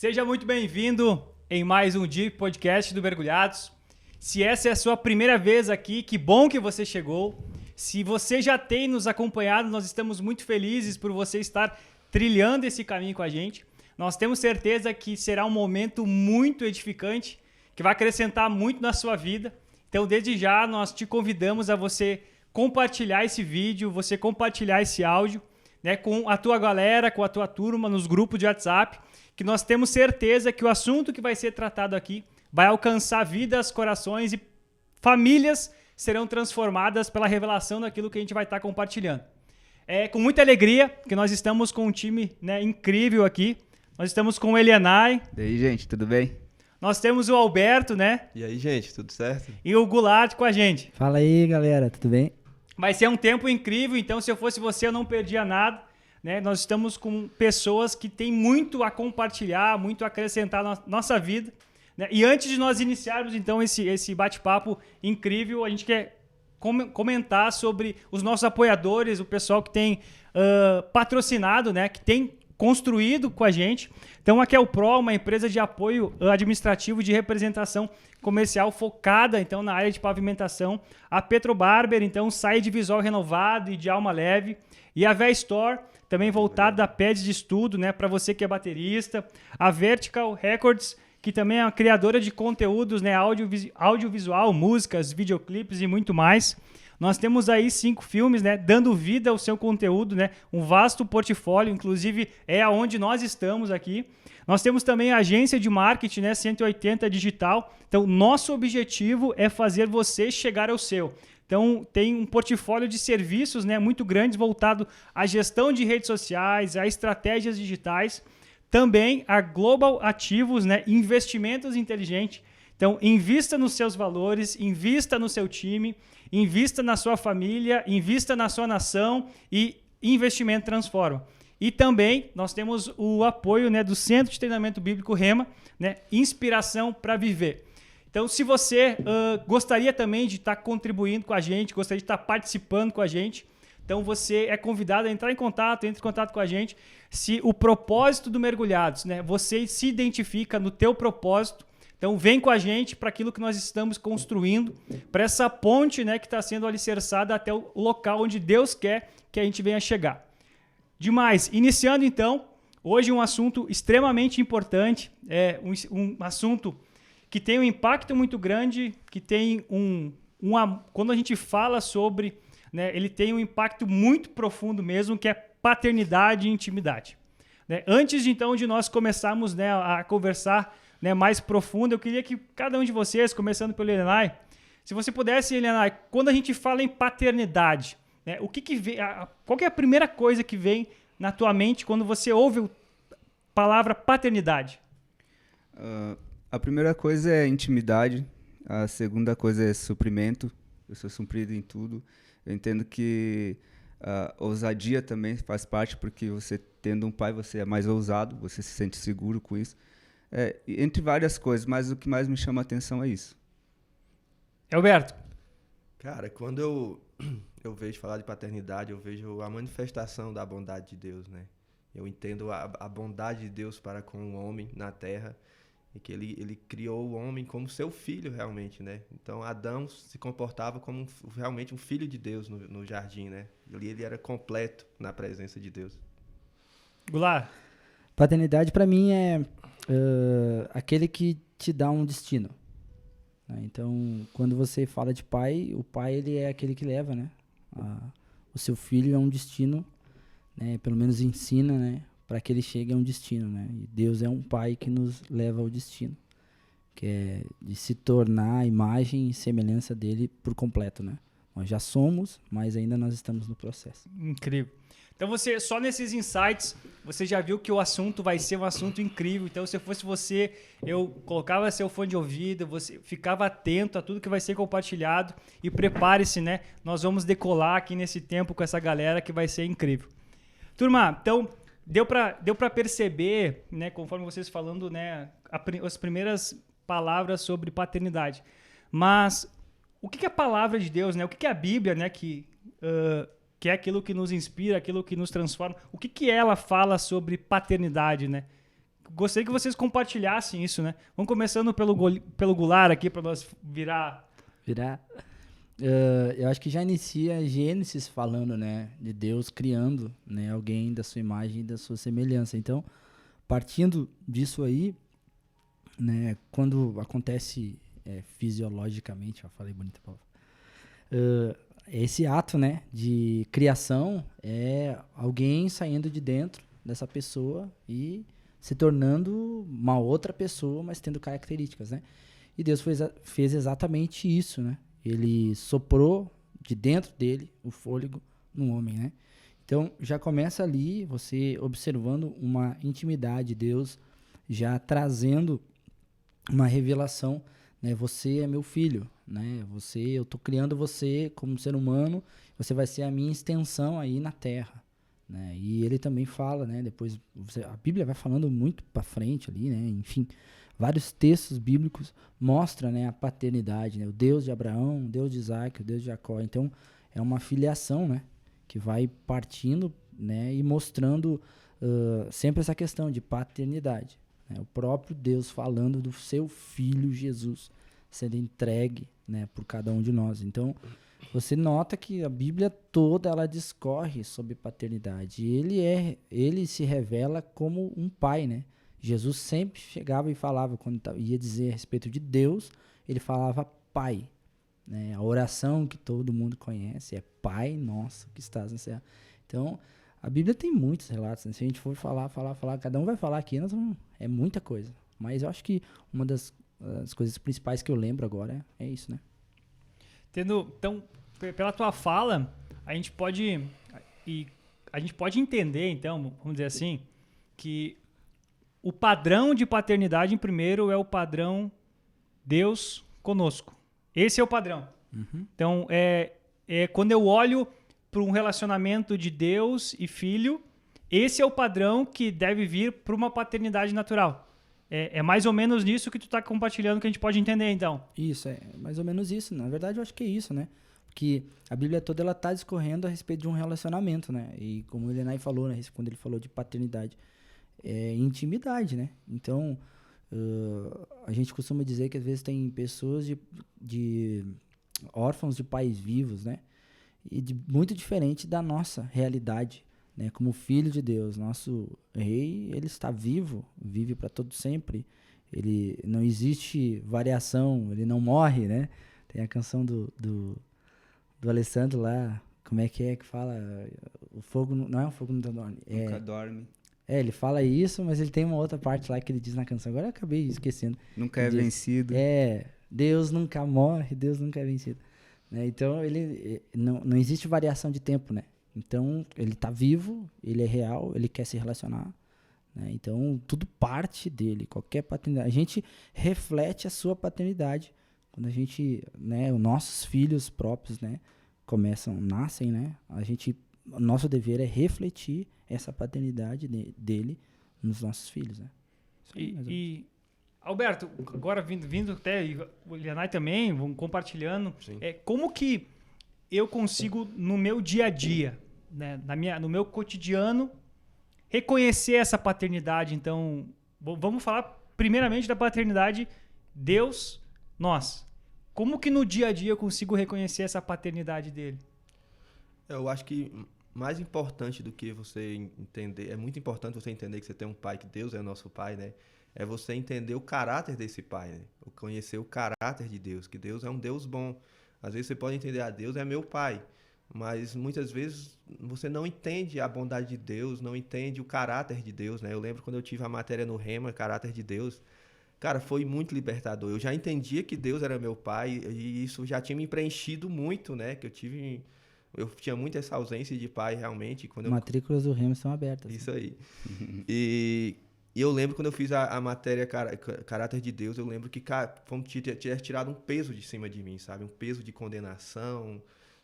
Seja muito bem-vindo em mais um Deep Podcast do Mergulhados. Se essa é a sua primeira vez aqui, que bom que você chegou. Se você já tem nos acompanhado, nós estamos muito felizes por você estar trilhando esse caminho com a gente. Nós temos certeza que será um momento muito edificante, que vai acrescentar muito na sua vida. Então, desde já, nós te convidamos a você compartilhar esse vídeo, você compartilhar esse áudio, né, com a tua galera, com a tua turma, nos grupos de WhatsApp, que nós temos certeza que o assunto que vai ser tratado aqui vai alcançar vidas, corações e famílias serão transformadas pela revelação daquilo que a gente vai estar compartilhando. É com muita alegria que nós estamos com um time, né, incrível aqui. Nós estamos com o Elianai. E aí, gente, tudo bem? Nós temos o Alberto, né? E aí, gente, tudo certo? E o Goulart com a gente. Fala aí, galera, tudo bem? Vai ser um tempo incrível, então se eu fosse você, eu não perdia nada. Né? Nós estamos com pessoas que têm muito a compartilhar, muito a acrescentar na nossa vida. Né? E antes de nós iniciarmos, então, esse bate-papo incrível, a gente quer comentar sobre os nossos apoiadores, o pessoal que tem patrocinado, né? Que tem construído com a gente. Então, a QelPro, uma empresa de apoio administrativo de representação comercial focada, então, na área de pavimentação. A Petrobarber, então, sai de visual renovado e de alma leve. E a V-Store, também voltada da PEDs de estudo, né, para você que é baterista. A Vertical Records, que também é uma criadora de conteúdos, né, audiovisual, músicas, videoclipes e muito mais. Nós temos aí 5 filmes, né, dando vida ao seu conteúdo, né, um vasto portfólio, inclusive é aonde nós estamos aqui. Nós temos também a agência de marketing, né, 180 Digital. Então, nosso objetivo é fazer você chegar ao seu. Então, tem um portfólio de serviços, né, muito grandes voltado à gestão de redes sociais, a estratégias digitais. Também a Global Ativos, né, investimentos inteligentes. Então, invista nos seus valores, invista no seu time, invista na sua família, invista na sua nação e investimento transforma. E também nós temos o apoio, né, do Centro de Treinamento Bíblico Rema, né, Inspiração para Viver. Então, se você gostaria também de estar contribuindo com a gente, gostaria de estar participando com a gente, então você é convidado a entrar em contato, entre em contato com a gente. Se o propósito do Mergulhados, né, você se identifica no teu propósito, então vem com a gente para aquilo que nós estamos construindo, para essa ponte, né, que está sendo alicerçada até o local onde Deus quer que a gente venha chegar. Demais, iniciando então, hoje um assunto extremamente importante, um assunto que tem um impacto muito grande, que tem quando a gente fala sobre, né, ele tem um impacto muito profundo mesmo, que é paternidade e intimidade. Né? Antes então de nós começarmos, né, a conversar, né, mais profundo, eu queria que cada um de vocês, começando pelo Elianai, se você pudesse, Elianai, quando a gente fala em paternidade, né, qual que é a primeira coisa que vem na tua mente quando você ouve a palavra paternidade? A primeira coisa é intimidade, a segunda coisa é suprimento. Eu sou suprido em tudo. Eu entendo que ousadia também faz parte, porque você tendo um pai, você é mais ousado, você se sente seguro com isso. Entre várias coisas, mas o que mais me chama a atenção é isso. Alberto? Cara, quando eu vejo falar de paternidade, eu vejo a manifestação da bondade de Deus, né? Eu entendo a bondade de Deus para com o homem na terra, e que ele criou o homem como seu filho realmente, né? Então Adão se comportava como realmente um filho de Deus no jardim, né? Ele era completo na presença de Deus. Goulart? Paternidade para mim é aquele que te dá um destino. Né? Então, quando você fala de pai, o pai ele é aquele que leva, né? O seu filho é um destino, né? Pelo menos ensina, né? Para que ele chegue a um destino, né? E Deus é um pai que nos leva ao destino, que é de se tornar a imagem e semelhança dele por completo, né? Nós já somos, mas ainda nós estamos no processo. Incrível. Então, você, só nesses insights, você já viu que o assunto vai ser um assunto incrível. Então, se eu fosse você, eu colocava seu fone de ouvido, você ficava atento a tudo que vai ser compartilhado e prepare-se, né? Nós vamos decolar aqui nesse tempo com essa galera que vai ser incrível. Turma, então, deu para perceber, né, conforme vocês falando, né, as primeiras palavras sobre paternidade. Mas o que é a palavra de Deus, né? O que é a Bíblia, né, que é aquilo que nos inspira, aquilo que nos transforma? O que ela fala sobre paternidade, né? gostaria que vocês compartilhassem isso, né? Vamos começando pelo Goulart aqui, para nós virar... Eu acho que já inicia Gênesis falando, né, de Deus criando, né, alguém da sua imagem e da sua semelhança. Então, partindo disso aí, né, quando acontece fisiologicamente, eu falei bonita palavra, esse ato, né, de criação é alguém saindo de dentro dessa pessoa e se tornando uma outra pessoa, mas tendo características, né? E Deus fez exatamente isso, né? Ele soprou de dentro dele o fôlego no homem, né? Então, já começa ali você observando uma intimidade, Deus já trazendo uma revelação, né? Você é meu filho, né? Eu tô criando você como ser humano, você vai ser a minha extensão aí na terra, né? E ele também fala, né? Depois a Bíblia vai falando muito para frente ali, né? Enfim, vários textos bíblicos mostram, né, a paternidade, né? O Deus de Abraão, o Deus de Isaac, o Deus de Jacó. Então, é uma filiação, né? Que vai partindo, né? E mostrando sempre essa questão de paternidade, né? O próprio Deus falando do seu Filho Jesus sendo entregue, né, por cada um de nós. Então, você nota que a Bíblia toda ela discorre sobre paternidade. E ele se revela como um pai, né? Jesus sempre chegava e falava, quando ia dizer a respeito de Deus, ele falava Pai, né? A oração que todo mundo conhece é Pai nosso que estás no céu. Então, a Bíblia tem muitos relatos, né? Se a gente for falar, cada um vai falar aqui, é muita coisa. Mas eu acho que uma das coisas principais que eu lembro agora é isso, né? Então, pela tua fala, a gente pode entender, então, vamos dizer assim, que o padrão de paternidade, em primeiro, é o padrão Deus conosco. Esse é o padrão. Uhum. Então, quando eu olho para um relacionamento de Deus e filho, esse é o padrão que deve vir para uma paternidade natural. É mais ou menos nisso que tu está compartilhando que a gente pode entender, então. Isso, é mais ou menos isso. Na verdade, eu acho que é isso, né? Porque a Bíblia toda ela está discorrendo a respeito de um relacionamento, né? E como o Elenay falou, né? Quando ele falou de paternidade, intimidade, né? Então, a gente costuma dizer que às vezes tem pessoas de órfãos de pais vivos, né? E muito diferente da nossa realidade, né? Como filho de Deus, nosso rei, ele está vivo, vive para todo sempre. Ele não existe variação, ele não morre, né? Tem a canção do Alessandro lá, como é que fala? O fogo não é um fogo não dorme. Nunca dorme. Ele fala isso, mas ele tem uma outra parte lá que ele diz na canção. Agora eu acabei esquecendo. Nunca é vencido. Deus nunca morre, Deus nunca é vencido. Né? Então, ele não existe variação de tempo, né? Então, ele está vivo, ele é real, ele quer se relacionar. Né? Então, tudo parte dele, qualquer paternidade. A gente reflete a sua paternidade. Quando a gente, né, os nossos filhos próprios, né, nascem, né? O nosso dever é refletir essa paternidade dele nos nossos filhos, né? E Alberto, agora vindo até, e o Elenay também, vão compartilhando, como que eu consigo, no meu dia a dia, né, no meu cotidiano, reconhecer essa paternidade? Então, vamos falar primeiramente da paternidade Deus, nós. Como que no dia a dia eu consigo reconhecer essa paternidade dele? Eu acho que mais importante do que você entender, é muito importante você entender que você tem um pai, que Deus é nosso pai, né? É você entender o caráter desse pai, né? Conhecer o caráter de Deus, que Deus é um Deus bom. Às vezes você pode entender, Deus é meu pai, mas muitas vezes você não entende a bondade de Deus, não entende o caráter de Deus, né? Eu lembro quando eu tive a matéria no Rema, caráter de Deus, cara, foi muito libertador. Eu já entendia que Deus era meu pai e isso já tinha me preenchido muito, né? Que eu tinha muito essa ausência de pai, realmente. Matrículas do Remo estão abertas. Isso aí. E eu lembro quando eu fiz a matéria Caráter de Deus, eu lembro que tinha tirado um peso de cima de mim, sabe? Um peso de condenação,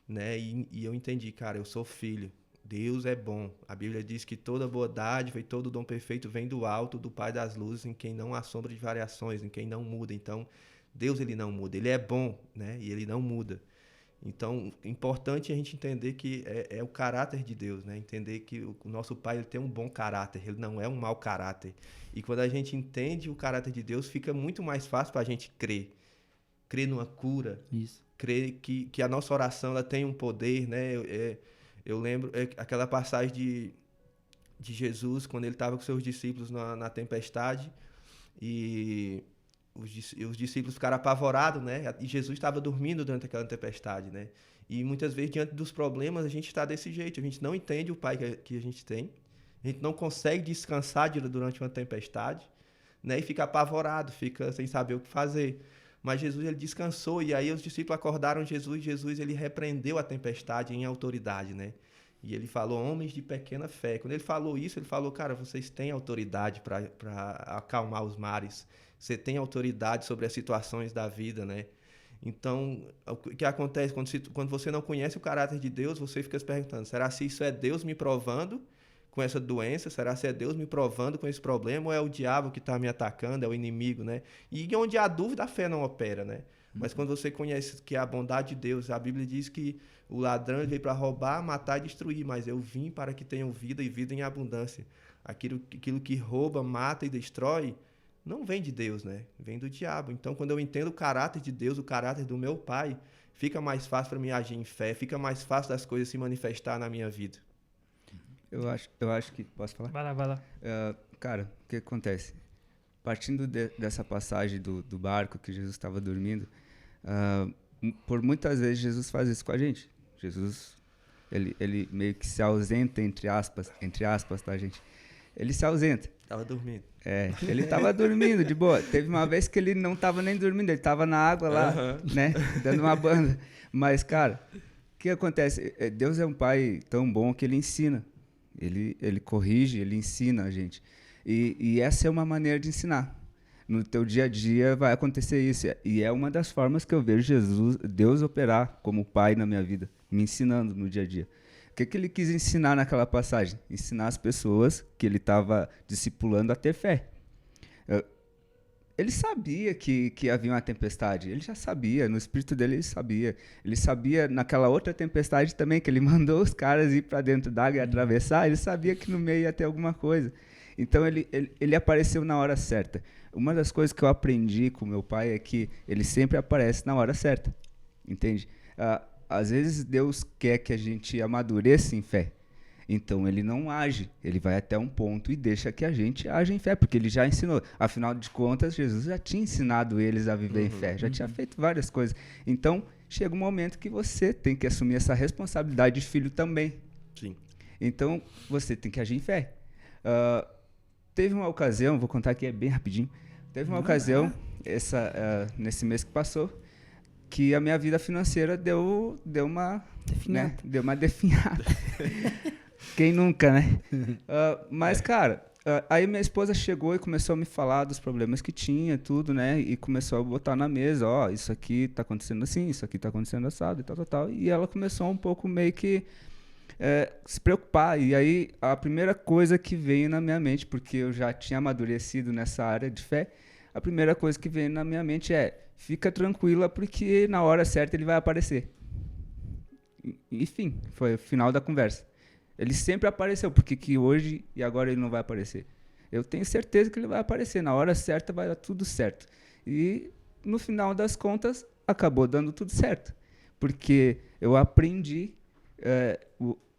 né? E eu entendi, cara, eu sou filho. Deus é bom. A Bíblia diz que toda boa dádiva e todo dom perfeito vem do alto, do Pai das luzes, em quem não há sombra de variações, em quem não muda. Então, Deus, ele não muda. Ele é bom, né? E ele não muda. Então, é importante a gente entender que é o caráter de Deus, né? Entender que o nosso Pai ele tem um bom caráter, ele não é um mau caráter. E quando a gente entende o caráter de Deus, fica muito mais fácil para a gente crer. Crer numa cura, Isso. crer que a nossa oração ela tem um poder, né? Eu lembro aquela passagem de Jesus, quando ele estava com seus discípulos na tempestade, e os discípulos ficaram apavorados, né? E Jesus estava dormindo durante aquela tempestade, né? E muitas vezes, diante dos problemas, a gente está desse jeito. A gente não entende o Pai que a gente tem. A gente não consegue descansar durante uma tempestade, né? E fica apavorado, fica sem saber o que fazer. Mas Jesus, ele descansou, e aí os discípulos acordaram Jesus, e Jesus, ele repreendeu a tempestade em autoridade, né? E ele falou, homens de pequena fé. Quando ele falou isso, ele falou, cara, vocês têm autoridade para acalmar os mares. Você tem autoridade sobre as situações da vida, né? Então, o que acontece quando você não conhece o caráter de Deus, você fica se perguntando, será se isso é Deus me provando com essa doença? Será se é Deus me provando com esse problema? Ou é o diabo que está me atacando, é o inimigo, né? E onde há dúvida, a fé não opera, né? Mas quando você conhece que é a bondade de Deus, a Bíblia diz que o ladrão veio para roubar, matar e destruir, mas eu vim para que tenham vida e vida em abundância. Aquilo que rouba, mata e destrói, não vem de Deus, né? Vem do diabo. Então, quando eu entendo o caráter de Deus, o caráter do meu Pai, fica mais fácil para mim agir em fé, fica mais fácil das coisas se manifestar na minha vida. Eu acho que... Posso falar? Vai lá. Cara, o que acontece? Partindo dessa passagem do barco que Jesus estava dormindo, por muitas vezes Jesus faz isso com a gente. Jesus, ele meio que se ausenta, entre aspas, tá, gente? Ele se ausenta. Tava dormindo. Ele tava dormindo, de boa. Teve uma vez que ele não tava nem dormindo, ele tava na água lá, né? Dando uma banda. Mas, cara, o que acontece? Deus é um pai tão bom que ele ensina. Ele corrige, ele ensina a gente. E essa é uma maneira de ensinar. No teu dia a dia vai acontecer isso. E é uma das formas que eu vejo Deus operar como pai na minha vida, me ensinando no dia a dia. O que ele quis ensinar naquela passagem? Ensinar as pessoas que ele estava discipulando a ter fé. Ele sabia que havia uma tempestade. Ele já sabia, no espírito dele ele sabia. Ele sabia naquela outra tempestade também, que ele mandou os caras ir para dentro d'água e atravessar. Ele sabia que no meio ia ter alguma coisa. Então ele apareceu na hora certa. Uma das coisas que eu aprendi com meu pai é que ele sempre aparece na hora certa. Entende? Às vezes Deus quer que a gente amadureça em fé. Então ele não age, ele vai até um ponto e deixa que a gente age em fé, porque ele já ensinou. Afinal de contas, Jesus já tinha ensinado eles a viver em fé, já tinha feito várias coisas. Então chega um momento que você tem que assumir essa responsabilidade de filho também. Sim. Então você tem que agir em fé. Teve uma ocasião, vou contar aqui bem rapidinho. Teve uma ocasião, nesse mês que passou, que a minha vida financeira deu uma definhada. Quem nunca, né? Mas, cara, aí minha esposa chegou e começou a me falar dos problemas que tinha, tudo, né? E começou a botar na mesa, isso aqui tá acontecendo assim, isso aqui tá acontecendo assado e tal. E ela começou um pouco meio que se preocupar. E aí a primeira coisa que veio na minha mente, porque eu já tinha amadurecido nessa área de fé, a primeira coisa que veio na minha mente fica tranquila, porque na hora certa ele vai aparecer. Enfim, foi o final da conversa. Ele sempre apareceu, porque que hoje e agora ele não vai aparecer? Eu tenho certeza que ele vai aparecer, na hora certa vai dar tudo certo. E no final das contas, acabou dando tudo certo. Porque eu aprendi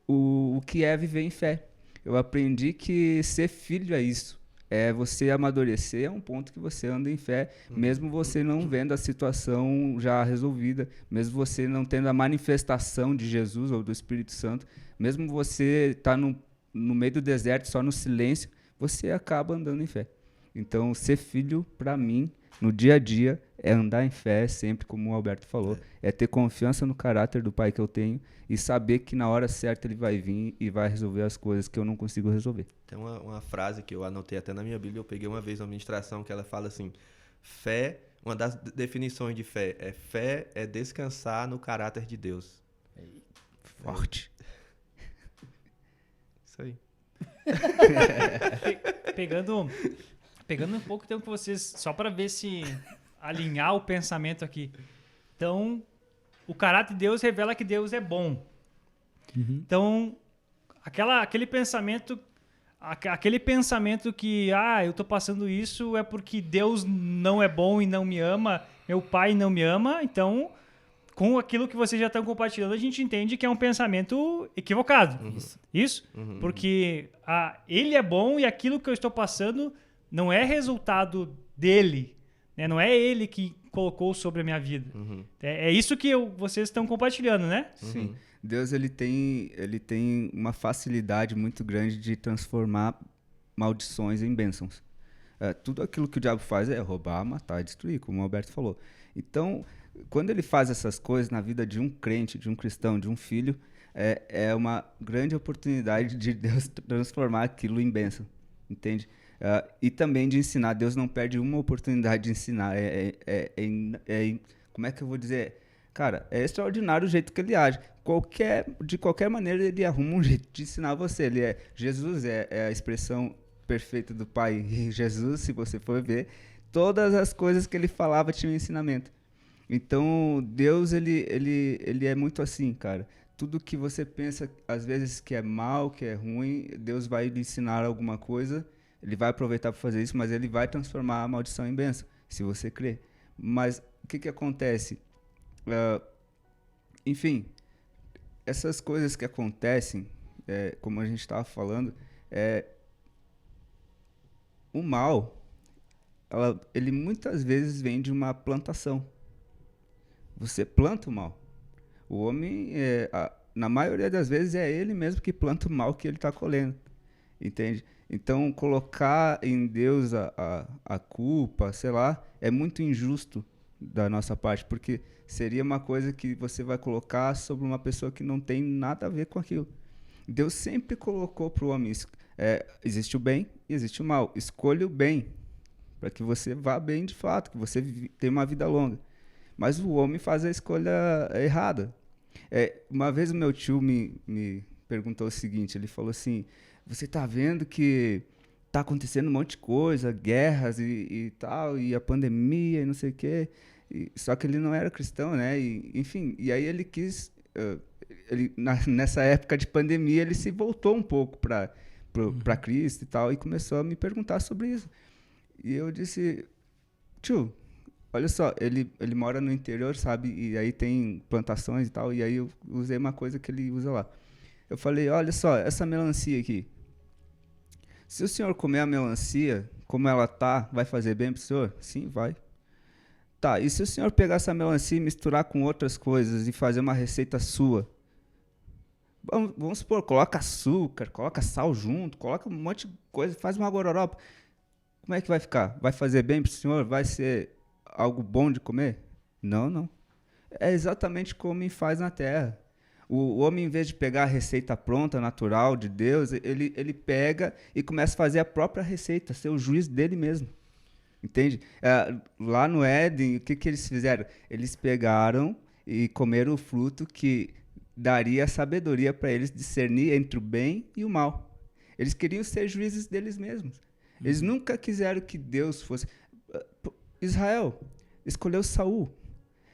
o que é viver em fé. Eu aprendi que ser filho é isso. É você amadurecer a um ponto que você anda em fé, mesmo você não vendo a situação já resolvida, mesmo você não tendo a manifestação de Jesus ou do Espírito Santo, mesmo você tá no meio do deserto, só no silêncio, você acaba andando em fé. Então, ser filho, para mim, no dia a dia, é andar em fé, sempre como o Alberto falou, é ter confiança no caráter do Pai que eu tenho e saber que na hora certa ele vai vir e vai resolver as coisas que eu não consigo resolver. Tem uma frase que eu anotei até na minha Bíblia, eu peguei uma vez na ministração, que ela fala assim, uma das definições de fé é descansar no caráter de Deus. Forte. Isso aí. Pegando um pouco o tempo que vocês, só para ver se alinhar o pensamento aqui. Então, o caráter de Deus revela que Deus é bom. Então, aquele pensamento que, eu tô passando isso é porque Deus não é bom e não me ama, meu pai não me ama, então, com aquilo que vocês já estão compartilhando, a gente entende que é um pensamento equivocado. Isso? Porque ele é bom e aquilo que eu estou passando não é resultado dele, né? Não é ele que colocou sobre a minha vida. É isso que vocês estão compartilhando, né? Sim. Deus ele tem uma facilidade muito grande de transformar maldições em bênçãos. Tudo aquilo que o diabo faz é roubar, matar, destruir, como o Alberto falou. Então, quando ele faz essas coisas na vida de um crente, de um cristão, de um filho, é uma grande oportunidade de Deus transformar aquilo em bênção, entende? E também de ensinar. Deus não perde uma oportunidade de ensinar. Como é que eu vou dizer? Cara, é extraordinário o jeito que ele age. De qualquer maneira, ele arruma um jeito de ensinar você. Jesus é a expressão perfeita do Pai. E Jesus, se você for ver, todas as coisas que ele falava tinham ensinamento. Então, Deus, ele é muito assim, cara. Tudo que você pensa, às vezes, que é mal, que é ruim, Deus vai lhe ensinar alguma coisa, ele vai aproveitar para fazer isso, mas ele vai transformar a maldição em bênção, se você crer. Mas o que acontece? Enfim, essas coisas que acontecem, como a gente estava falando, o mal, ele muitas vezes vem de uma plantação. Você planta o mal. O homem, na maioria das vezes, é ele mesmo que planta o mal que ele está colhendo. Entende? Então, colocar em Deus a culpa, sei lá, é muito injusto da nossa parte, porque seria uma coisa que você vai colocar sobre uma pessoa que não tem nada a ver com aquilo. Deus sempre colocou para o homem, existe o bem e existe o mal. Escolha o bem, para que você vá bem de fato, que você tenha uma vida longa. Mas o homem faz a escolha errada. Uma vez o meu tio me perguntou o seguinte, ele falou assim, você está vendo que está acontecendo um monte de coisa, guerras e tal, e a pandemia e não sei o quê, só que ele não era cristão, né? Enfim, e aí ele quis, nessa época de pandemia, ele se voltou um pouco para Cristo e tal, e começou a me perguntar sobre isso. E eu disse, tio, olha só, ele mora no interior, sabe? E aí tem plantações e tal, e aí eu usei uma coisa que ele usa lá. Eu falei, olha só, essa melancia aqui, se o senhor comer a melancia como ela tá, vai fazer bem pro senhor? Sim, vai. Tá, e se o senhor pegar essa melancia e misturar com outras coisas e fazer uma receita sua? Vamos supor, coloca açúcar, coloca sal junto, coloca um monte de coisa, faz uma gororoba. Como é que vai ficar? Vai fazer bem pro senhor? Vai ser algo bom de comer? Não. É exatamente como o homem faz na terra. O homem, em vez de pegar a receita pronta, natural, de Deus, ele pega e começa a fazer a própria receita, ser o juiz dele mesmo. Entende? Lá no Éden, o que eles fizeram? Eles pegaram e comeram o fruto que daria sabedoria para eles discernir entre o bem e o mal. Eles queriam ser juízes deles mesmos. Eles nunca quiseram que Deus fosse... Israel escolheu Saul.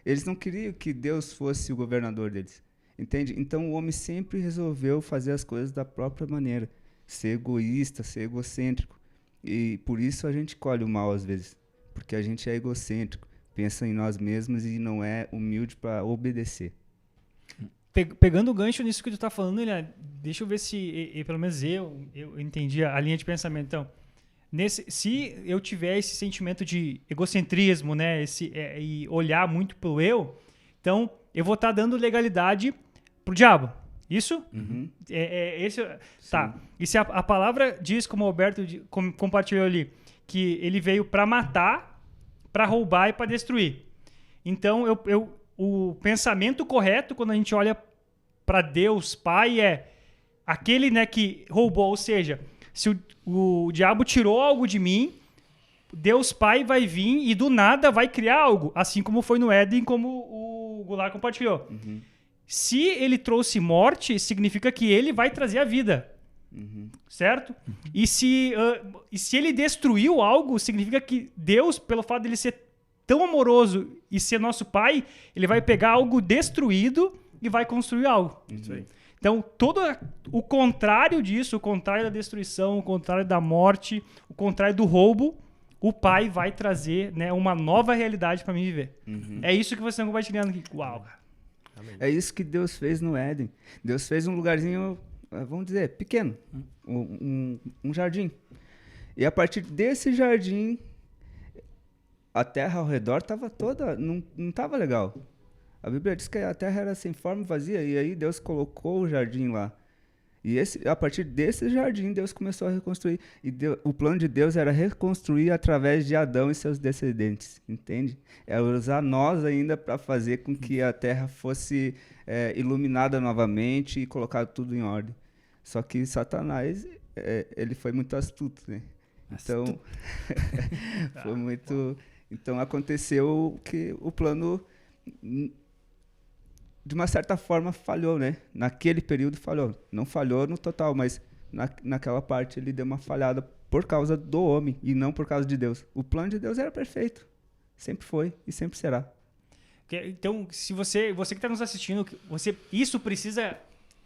Eles não queriam que Deus fosse o governador deles. Entende? Então o homem sempre resolveu fazer as coisas da própria maneira. Ser egoísta, ser egocêntrico. E por isso a gente colhe o mal às vezes. Porque a gente é egocêntrico. Pensa em nós mesmos e não é humilde para obedecer. Pegando o gancho nisso que tu tá falando, deixa eu ver se, pelo menos eu entendi a linha de pensamento. Então, se eu tiver esse sentimento de egocentrismo, né, e olhar muito pro eu, então eu vou estar dando legalidade pro diabo. Isso? Tá. E se a palavra diz, como o Alberto compartilhou ali, que ele veio para matar, para roubar e para destruir. Então, o pensamento correto, quando a gente olha para Deus Pai, é aquele, né, que roubou. Ou seja, se o diabo tirou algo de mim, Deus Pai vai vir e do nada vai criar algo. Assim como foi no Éden, como o Goulart compartilhou. Se ele trouxe morte, significa que ele vai trazer a vida. Certo? E se ele destruiu algo, significa que Deus, pelo fato de ele ser tão amoroso e ser nosso pai, ele vai pegar algo destruído e vai construir algo. Isso aí. Então, todo o contrário disso, o contrário da destruição, o contrário da morte, o contrário do roubo, o pai vai trazer, né, uma nova realidade para mim viver. É isso que vocês estão compartilhando aqui. Uau, cara. É isso que Deus fez no Éden. Deus fez um lugarzinho, vamos dizer, pequeno. Um jardim. E a partir desse jardim, a terra ao redor estava toda... Não estava legal. A Bíblia diz que a terra era sem forma e vazia. E aí Deus colocou o jardim lá. E a partir desse jardim, Deus começou a reconstruir. E o plano de Deus era reconstruir através de Adão e seus descendentes, entende? É usar nós ainda para fazer com que a terra fosse iluminada novamente e colocar tudo em ordem. Só que Satanás, ele foi muito astuto, né? Então, foi muito... Então, aconteceu que o plano... de uma certa forma falhou, né? Naquele período falhou. Não falhou no total, mas naquela parte ele deu uma falhada por causa do homem e não por causa de Deus. O plano de Deus era perfeito. Sempre foi e sempre será. Então, se você que está nos assistindo, isso precisa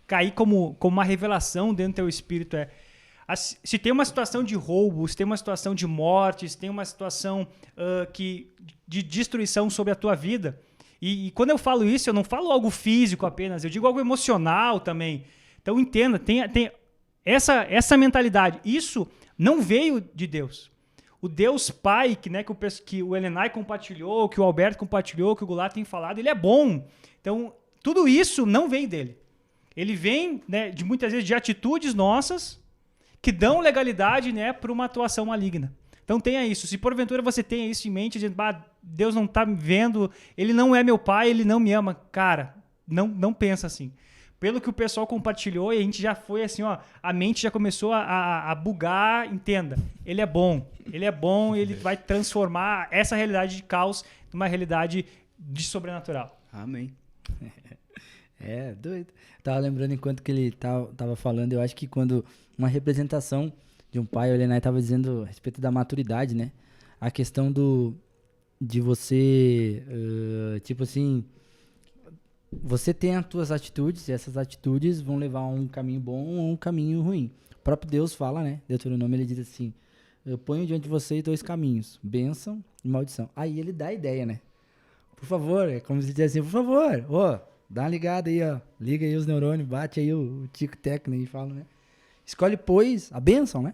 cair como uma revelação dentro do teu espírito. Se tem uma situação de roubo, se tem uma situação de morte, se tem uma situação de destruição sobre a tua vida... E quando eu falo isso, eu não falo algo físico apenas, eu digo algo emocional também. Então entenda, tem essa mentalidade. Isso não veio de Deus. O Deus Pai, que o Elenay compartilhou, que o Alberto compartilhou, que o Goulart tem falado, ele é bom. Então tudo isso não vem dele. Ele vem, né, de muitas vezes de atitudes nossas que dão legalidade, né, para uma atuação maligna. Então tenha isso. Se porventura você tenha isso em mente, dizendo, Deus não está me vendo, ele não é meu pai, ele não me ama. Cara, não pensa assim. Pelo que o pessoal compartilhou, e a gente já foi assim, ó, a mente já começou a bugar, entenda. Ele é bom, ele vai transformar essa realidade de caos numa realidade de sobrenatural. Amém. Doido. Tava lembrando enquanto que ele tava falando, eu acho que quando uma representação de um pai, o Elenay estava dizendo a respeito da maturidade, né? A questão de você, tipo assim, você tem as tuas atitudes e essas atitudes vão levar a um caminho bom ou um caminho ruim. O próprio Deus fala, né? Deuteronômio, ele diz assim, eu ponho diante de vocês 2 caminhos, bênção e maldição. Aí ele dá a ideia, né? Por favor, é como se diz assim, por favor, dá uma ligada aí, ó, liga aí os neurônios, bate aí o tico técnico e fala, né? Escolhe, pois, a bênção, né?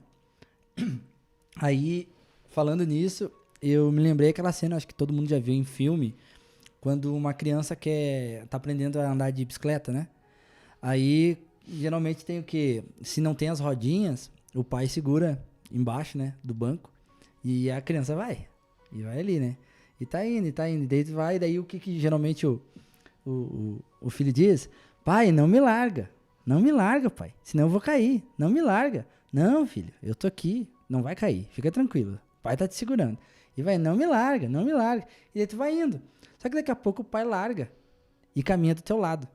Aí, falando nisso, eu me lembrei aquela cena, acho que todo mundo já viu em filme, quando uma criança tá aprendendo a andar de bicicleta, né? Aí, geralmente tem o quê? Se não tem as rodinhas, o pai segura embaixo, né, do banco, e a criança vai ali, né? E tá indo, daí o que geralmente o filho diz? Pai, não me larga, pai, senão eu vou cair, não me larga. Não, filho, eu tô aqui, não vai cair, fica tranquilo, o pai tá te segurando. E vai, não me larga. E daí tu vai indo. Só que daqui a pouco o pai larga e caminha do teu lado.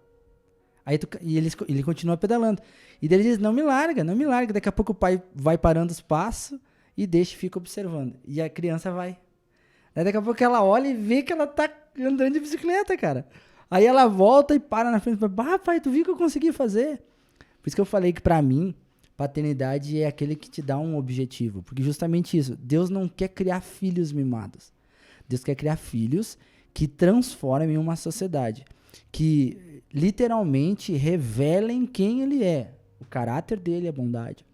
Aí ele continua pedalando. E daí ele diz, não me larga. Daqui a pouco o pai vai parando os passos e deixa e fica observando. E a criança vai. Daí daqui a pouco ela olha e vê que ela tá andando de bicicleta, cara. Aí ela volta e para na frente e fala, pai, tu viu que eu consegui fazer? Por isso que eu falei que pra mim, paternidade é aquele que te dá um objetivo. Porque justamente isso, Deus não quer criar filhos mimados. Deus quer criar filhos que transformem uma sociedade. Que literalmente revelem quem ele é. O caráter dele é bondade.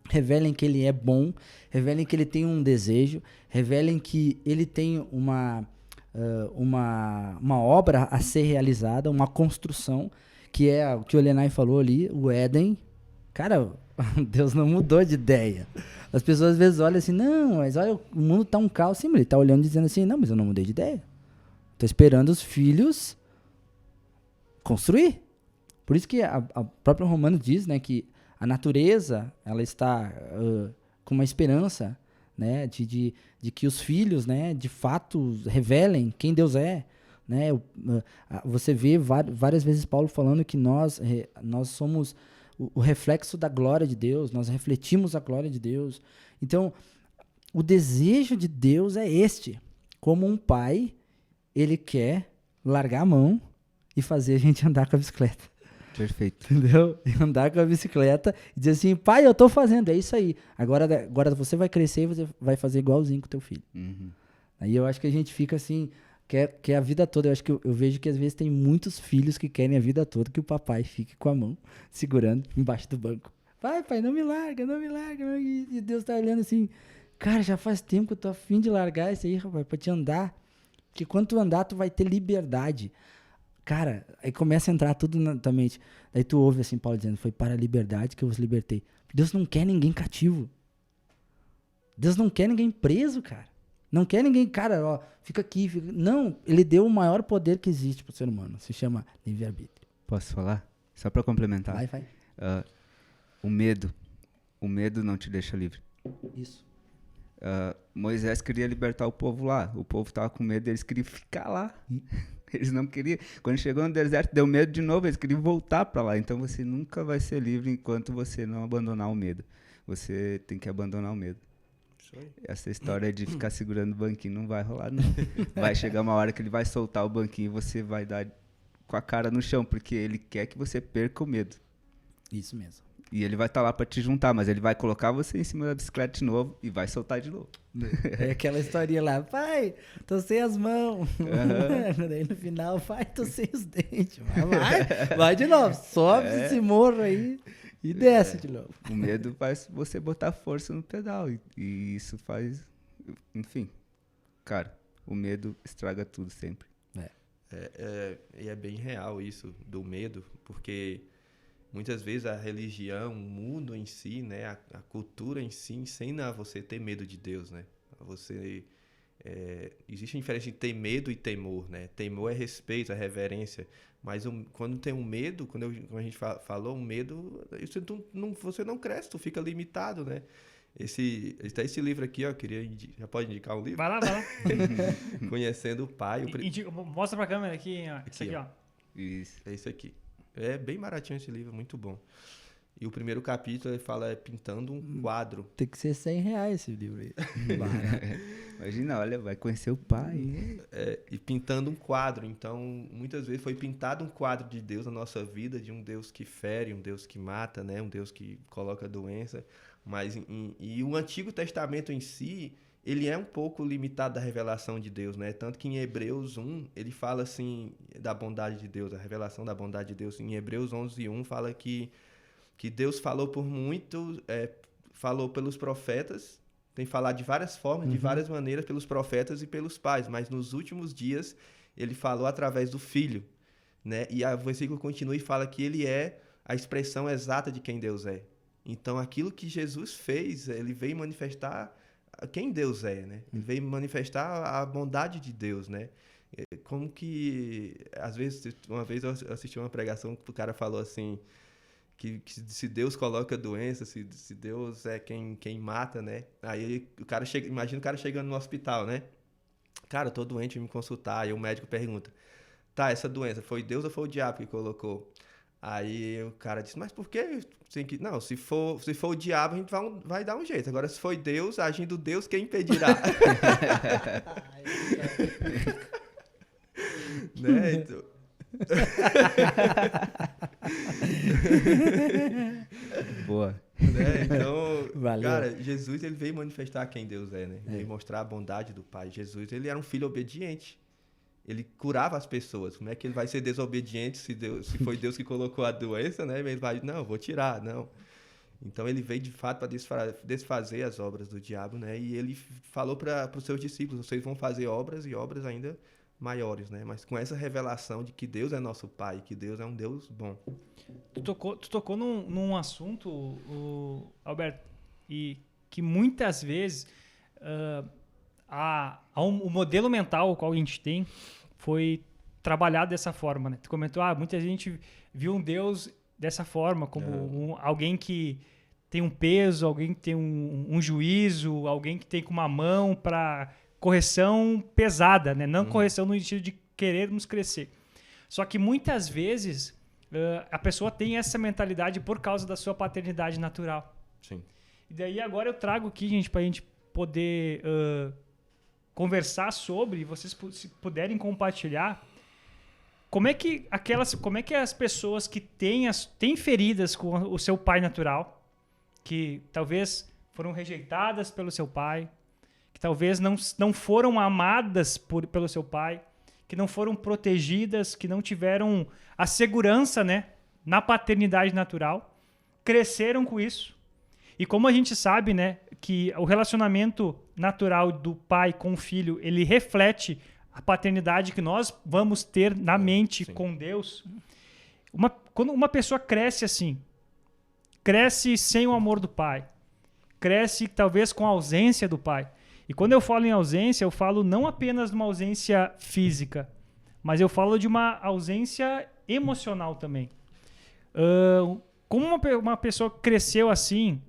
Revelem que ele é bom. Revelem que ele tem um desejo. Revelem que ele tem uma obra a ser realizada, uma construção, que é o que o Elenay falou ali, o Éden. Cara, Deus não mudou de ideia. As pessoas às vezes olham assim, não, mas olha, o mundo tá um caos. Sim, ele tá olhando e dizendo assim, não, mas eu não mudei de ideia. Tô esperando os filhos construir. Por isso que a própria Romano diz, né, que a natureza, ela está com uma esperança, né, de que os filhos, né, de fato revelem quem Deus é, né? Você vê várias vezes Paulo falando que nós somos o reflexo da glória de Deus, nós refletimos a glória de Deus. Então, o desejo de Deus é este. como um pai, ele quer largar a mão e fazer a gente andar com a bicicleta. Perfeito. Entendeu? E andar com a bicicleta e dizer assim, pai, eu tô fazendo, é isso aí. Agora você vai crescer e você vai fazer igualzinho com o teu filho. Uhum. Aí eu acho que a gente fica assim, quer a vida toda. Eu acho que eu vejo que às vezes tem muitos filhos que querem a vida toda que o papai fique com a mão segurando embaixo do banco. Vai, pai, não me larga, não me larga. E Deus tá olhando assim, cara, já faz tempo que eu tô a fim de largar isso aí, rapaz, pra te andar. Porque quando tu andar, tu vai ter liberdade. Cara, aí começa a entrar tudo na tua mente. Daí tu ouve assim, Paulo dizendo, foi para a liberdade que eu vos libertei. Deus não quer ninguém cativo. Deus não quer ninguém preso, cara. Não quer ninguém, cara, ó, fica aqui. Não, ele deu o maior poder que existe pro ser humano. Se chama livre-arbítrio. Posso falar? Só para complementar. Vai. O medo. O medo não te deixa livre. Isso. Moisés queria libertar o povo lá. O povo estava com medo, eles queriam ficar lá. Eles não queriam. Quando chegou no deserto, deu medo de novo, eles queriam voltar para lá. Então você nunca vai ser livre enquanto você não abandonar o medo. Você tem que abandonar o medo. Essa história de ficar segurando o banquinho não vai rolar, não. Vai chegar uma hora que ele vai soltar o banquinho e você vai dar com a cara no chão, porque ele quer que você perca o medo. Isso mesmo. E ele vai estar lá para te juntar, mas ele vai colocar você em cima da bicicleta de novo e vai soltar de novo. É aquela historinha lá, pai, tô sem as mãos. Uhum. Daí no final, pai, tô sem os dentes. Vai de novo, sobe esse morro aí e desce de novo. O medo faz você botar força no pedal e isso faz, enfim, cara, o medo estraga tudo sempre. E é bem real isso do medo, porque muitas vezes a religião, o mundo em si, né, a cultura em si, ensina a você ter medo de Deus, né? Existe a diferença entre ter medo e temor, né? Temor é respeito, é reverência, mas quando tem um medo, quando a gente falou, um medo, você não cresce, tu fica limitado, né? Esse livro aqui, ó, já pode indicar um livro? Vai lá. Conhecendo o Pai. Mostra pra câmera aqui, ó. Esse aqui, ó. Isso. É esse aqui. É bem baratinho esse livro, muito bom. E o primeiro capítulo ele fala pintando um quadro. Tem que ser R$100 esse livro aí. Imagina, olha, vai conhecer o pai. E pintando um quadro. Então, muitas vezes foi pintado um quadro de Deus na nossa vida, de um Deus que fere, um Deus que mata, né? Um Deus que coloca doença. E o Antigo Testamento em si, ele é um pouco limitado da revelação de Deus, né? Tanto que em Hebreus 1, ele fala assim, da bondade de Deus, a revelação da bondade de Deus. Em Hebreus 11:1 fala que Deus falou por muito, falou pelos profetas, tem falado de várias formas, de várias maneiras, pelos profetas e pelos pais, mas nos últimos dias ele falou através do Filho, né? E o versículo continua e fala que ele é a expressão exata de quem Deus é. Então, aquilo que Jesus fez, ele veio manifestar quem Deus é, né? Ele veio manifestar a bondade de Deus, né? Como que, às vezes, uma vez eu assisti uma pregação que o cara falou assim, que se Deus coloca doença, se Deus é quem mata, né? Aí o cara imagina o cara chegando no hospital, né? Cara, eu tô doente, vem me consultar. Aí o médico pergunta, tá, essa doença foi Deus ou foi o diabo que colocou? Aí o cara disse, mas por que? Não, se for o diabo, a gente vai dar um jeito. Agora, se foi Deus, agindo Deus, quem impedirá? Né? Então... Boa. Né? Então, Valeu. Cara, Jesus ele veio manifestar quem Deus é, né? Veio mostrar a bondade do Pai. Jesus, ele era um filho obediente. Ele curava as pessoas. Como é que ele vai ser desobediente se foi Deus que colocou a doença, né? Ele vai, não, vou tirar, não. Então ele veio de fato para desfazer as obras do diabo, né? E ele falou para os seus discípulos, vocês vão fazer obras e obras ainda maiores, né? Mas com essa revelação de que Deus é nosso Pai, que Deus é um Deus bom. Tu tocou num assunto, Alberto, e que muitas vezes o modelo mental qual a gente tem foi trabalhado dessa forma, né? Tu comentou, muita gente viu um Deus dessa forma, como alguém que tem um peso, alguém que tem um juízo, alguém que tem com uma mão para correção pesada, né? Não correção no sentido de querermos crescer. Só que muitas vezes a pessoa tem essa mentalidade por causa da sua paternidade natural. Sim. E daí agora eu trago aqui, gente, para a gente poder conversar sobre, vocês se puderem compartilhar, como é que as pessoas que têm feridas com o seu pai natural, que talvez foram rejeitadas pelo seu pai, que talvez não foram amadas pelo seu pai, que não foram protegidas, que não tiveram a segurança, né, na paternidade natural, cresceram com isso. E como a gente sabe, né, que o relacionamento natural do pai com o filho, ele reflete a paternidade que nós vamos ter na mente com Deus. Quando uma pessoa cresce assim, cresce sem o amor do pai, cresce talvez com a ausência do pai. E quando eu falo em ausência, eu falo não apenas de uma ausência física, mas eu falo de uma ausência emocional também. Como uma pessoa cresceu assim,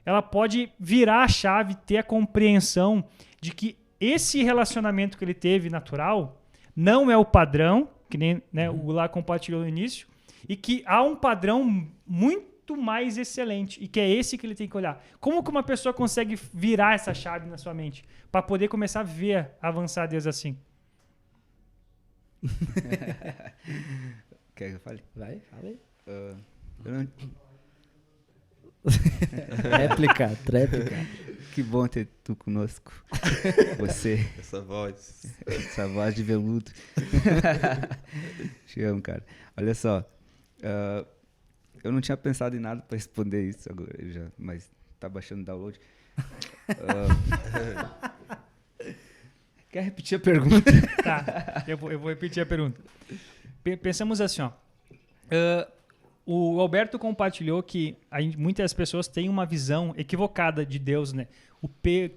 ela pode virar a chave, ter a compreensão de que esse relacionamento que ele teve natural não é o padrão, que nem, né, o Goulart compartilhou no início, e que há um padrão muito mais excelente, e que é esse que ele tem que olhar. Como que uma pessoa consegue virar essa chave na sua mente para poder começar a ver, avançar Deus assim? Quer que eu fale? Vai, fala aí. Eu não... Tréplica. Que bom ter tu conosco. Você. Essa voz. Essa voz de veludo. Te amo, cara. Olha só. Eu não tinha pensado em nada para responder isso agora, mas tá baixando o download. Quer repetir a pergunta? Tá, eu vou repetir a pergunta. Pensamos assim, ó. O Alberto compartilhou que muitas pessoas têm uma visão equivocada de Deus, né?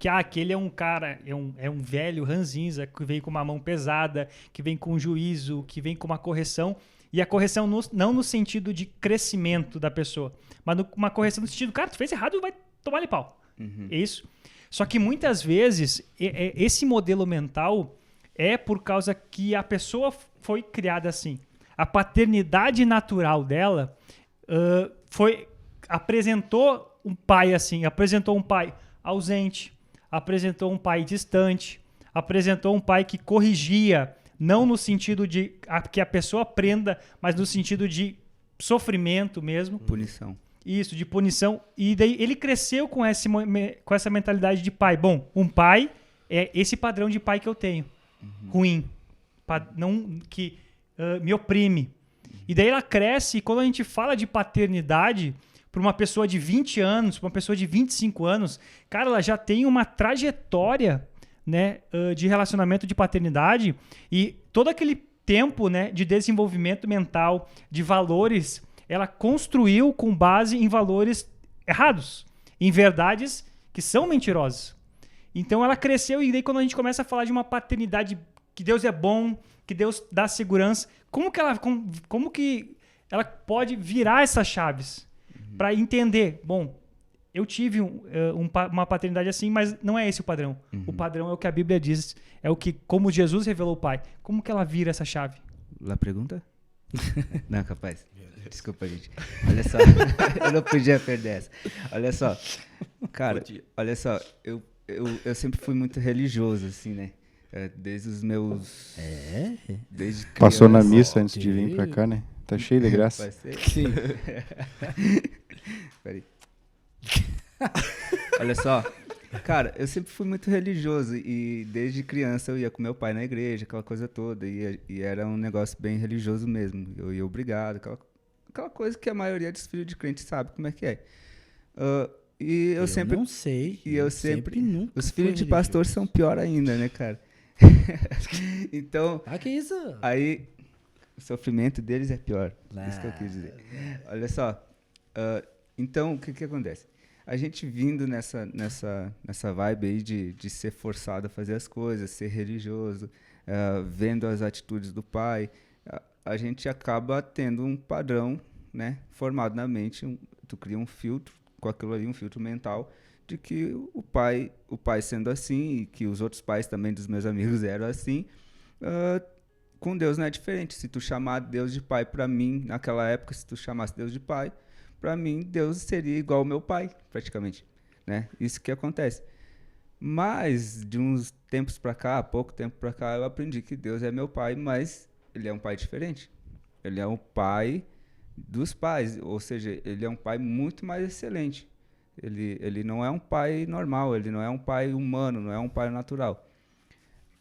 Que aquele é um cara, é um velho ranzinza que vem com uma mão pesada, que vem com juízo, que vem com uma correção. E a correção não no sentido de crescimento da pessoa, mas uma correção no sentido, cara, tu fez errado, vai tomar-lhe pau. É isso. Só que muitas vezes esse modelo mental é por causa que a pessoa foi criada assim. A paternidade natural dela apresentou um pai assim, apresentou um pai ausente, apresentou um pai distante, apresentou um pai que corrigia, não no sentido de que a pessoa aprenda, mas no sentido de sofrimento mesmo. Punição. Isso, de punição. E daí ele cresceu com essa mentalidade de pai. Bom, um pai é esse padrão de pai que eu tenho. Ruim. Que me oprime. E daí ela cresce, e quando a gente fala de paternidade para uma pessoa de 20 anos, para uma pessoa de 25 anos, cara, ela já tem uma trajetória, né, de relacionamento de paternidade, e todo aquele tempo, né, de desenvolvimento mental, de valores, ela construiu com base em valores errados, em verdades que são mentirosas. Então ela cresceu, e daí quando a gente começa a falar de uma paternidade, que Deus é bom, que Deus dá segurança, como que ela pode virar essas chaves para entender, bom, eu tive uma paternidade assim, mas não é esse o padrão. O padrão é o que a Bíblia diz, é como Jesus revelou o Pai. Como que ela vira essa chave? Lá pergunta? Não, capaz. Desculpa, gente. Olha só, eu não podia perder essa. Olha só, cara, olha só, eu sempre fui muito religioso, assim, né? Desde os meus... Desde criança. Passou na missa antes de vir pra cá, né? Tá cheio de graça. Sim. Peraí. Olha só, cara, eu sempre fui muito religioso e desde criança eu ia com meu pai na igreja, aquela coisa toda, e era um negócio bem religioso mesmo. Eu ia obrigado, aquela coisa que a maioria dos filhos de crente sabe como é que é. E eu sempre não sei. E eu sempre nunca os filhos de pastor são pior ainda, né, cara? Então, que isso? aí o sofrimento deles é pior. Isso que eu quis dizer. Olha só. Então, o que acontece? A gente vindo nessa vibe aí de ser forçado a fazer as coisas, ser religioso, vendo as atitudes do pai, a gente acaba tendo um padrão, né, formado na mente. Tu cria um filtro com aquilo ali, um filtro mental, de que o pai sendo assim, e que os outros pais também dos meus amigos eram assim, com Deus não é diferente. Se tu chamar Deus de pai, para mim, naquela época, se tu chamasse Deus de pai, para mim, Deus seria igual ao meu pai, praticamente, né? Isso que acontece. Mas, de uns tempos pra cá, pouco tempo pra cá, eu aprendi que Deus é meu pai, mas ele é um pai diferente. Ele é um pai dos pais, ou seja, ele é um pai muito mais excelente. Ele não é um pai normal, ele não é um pai humano, não é um pai natural.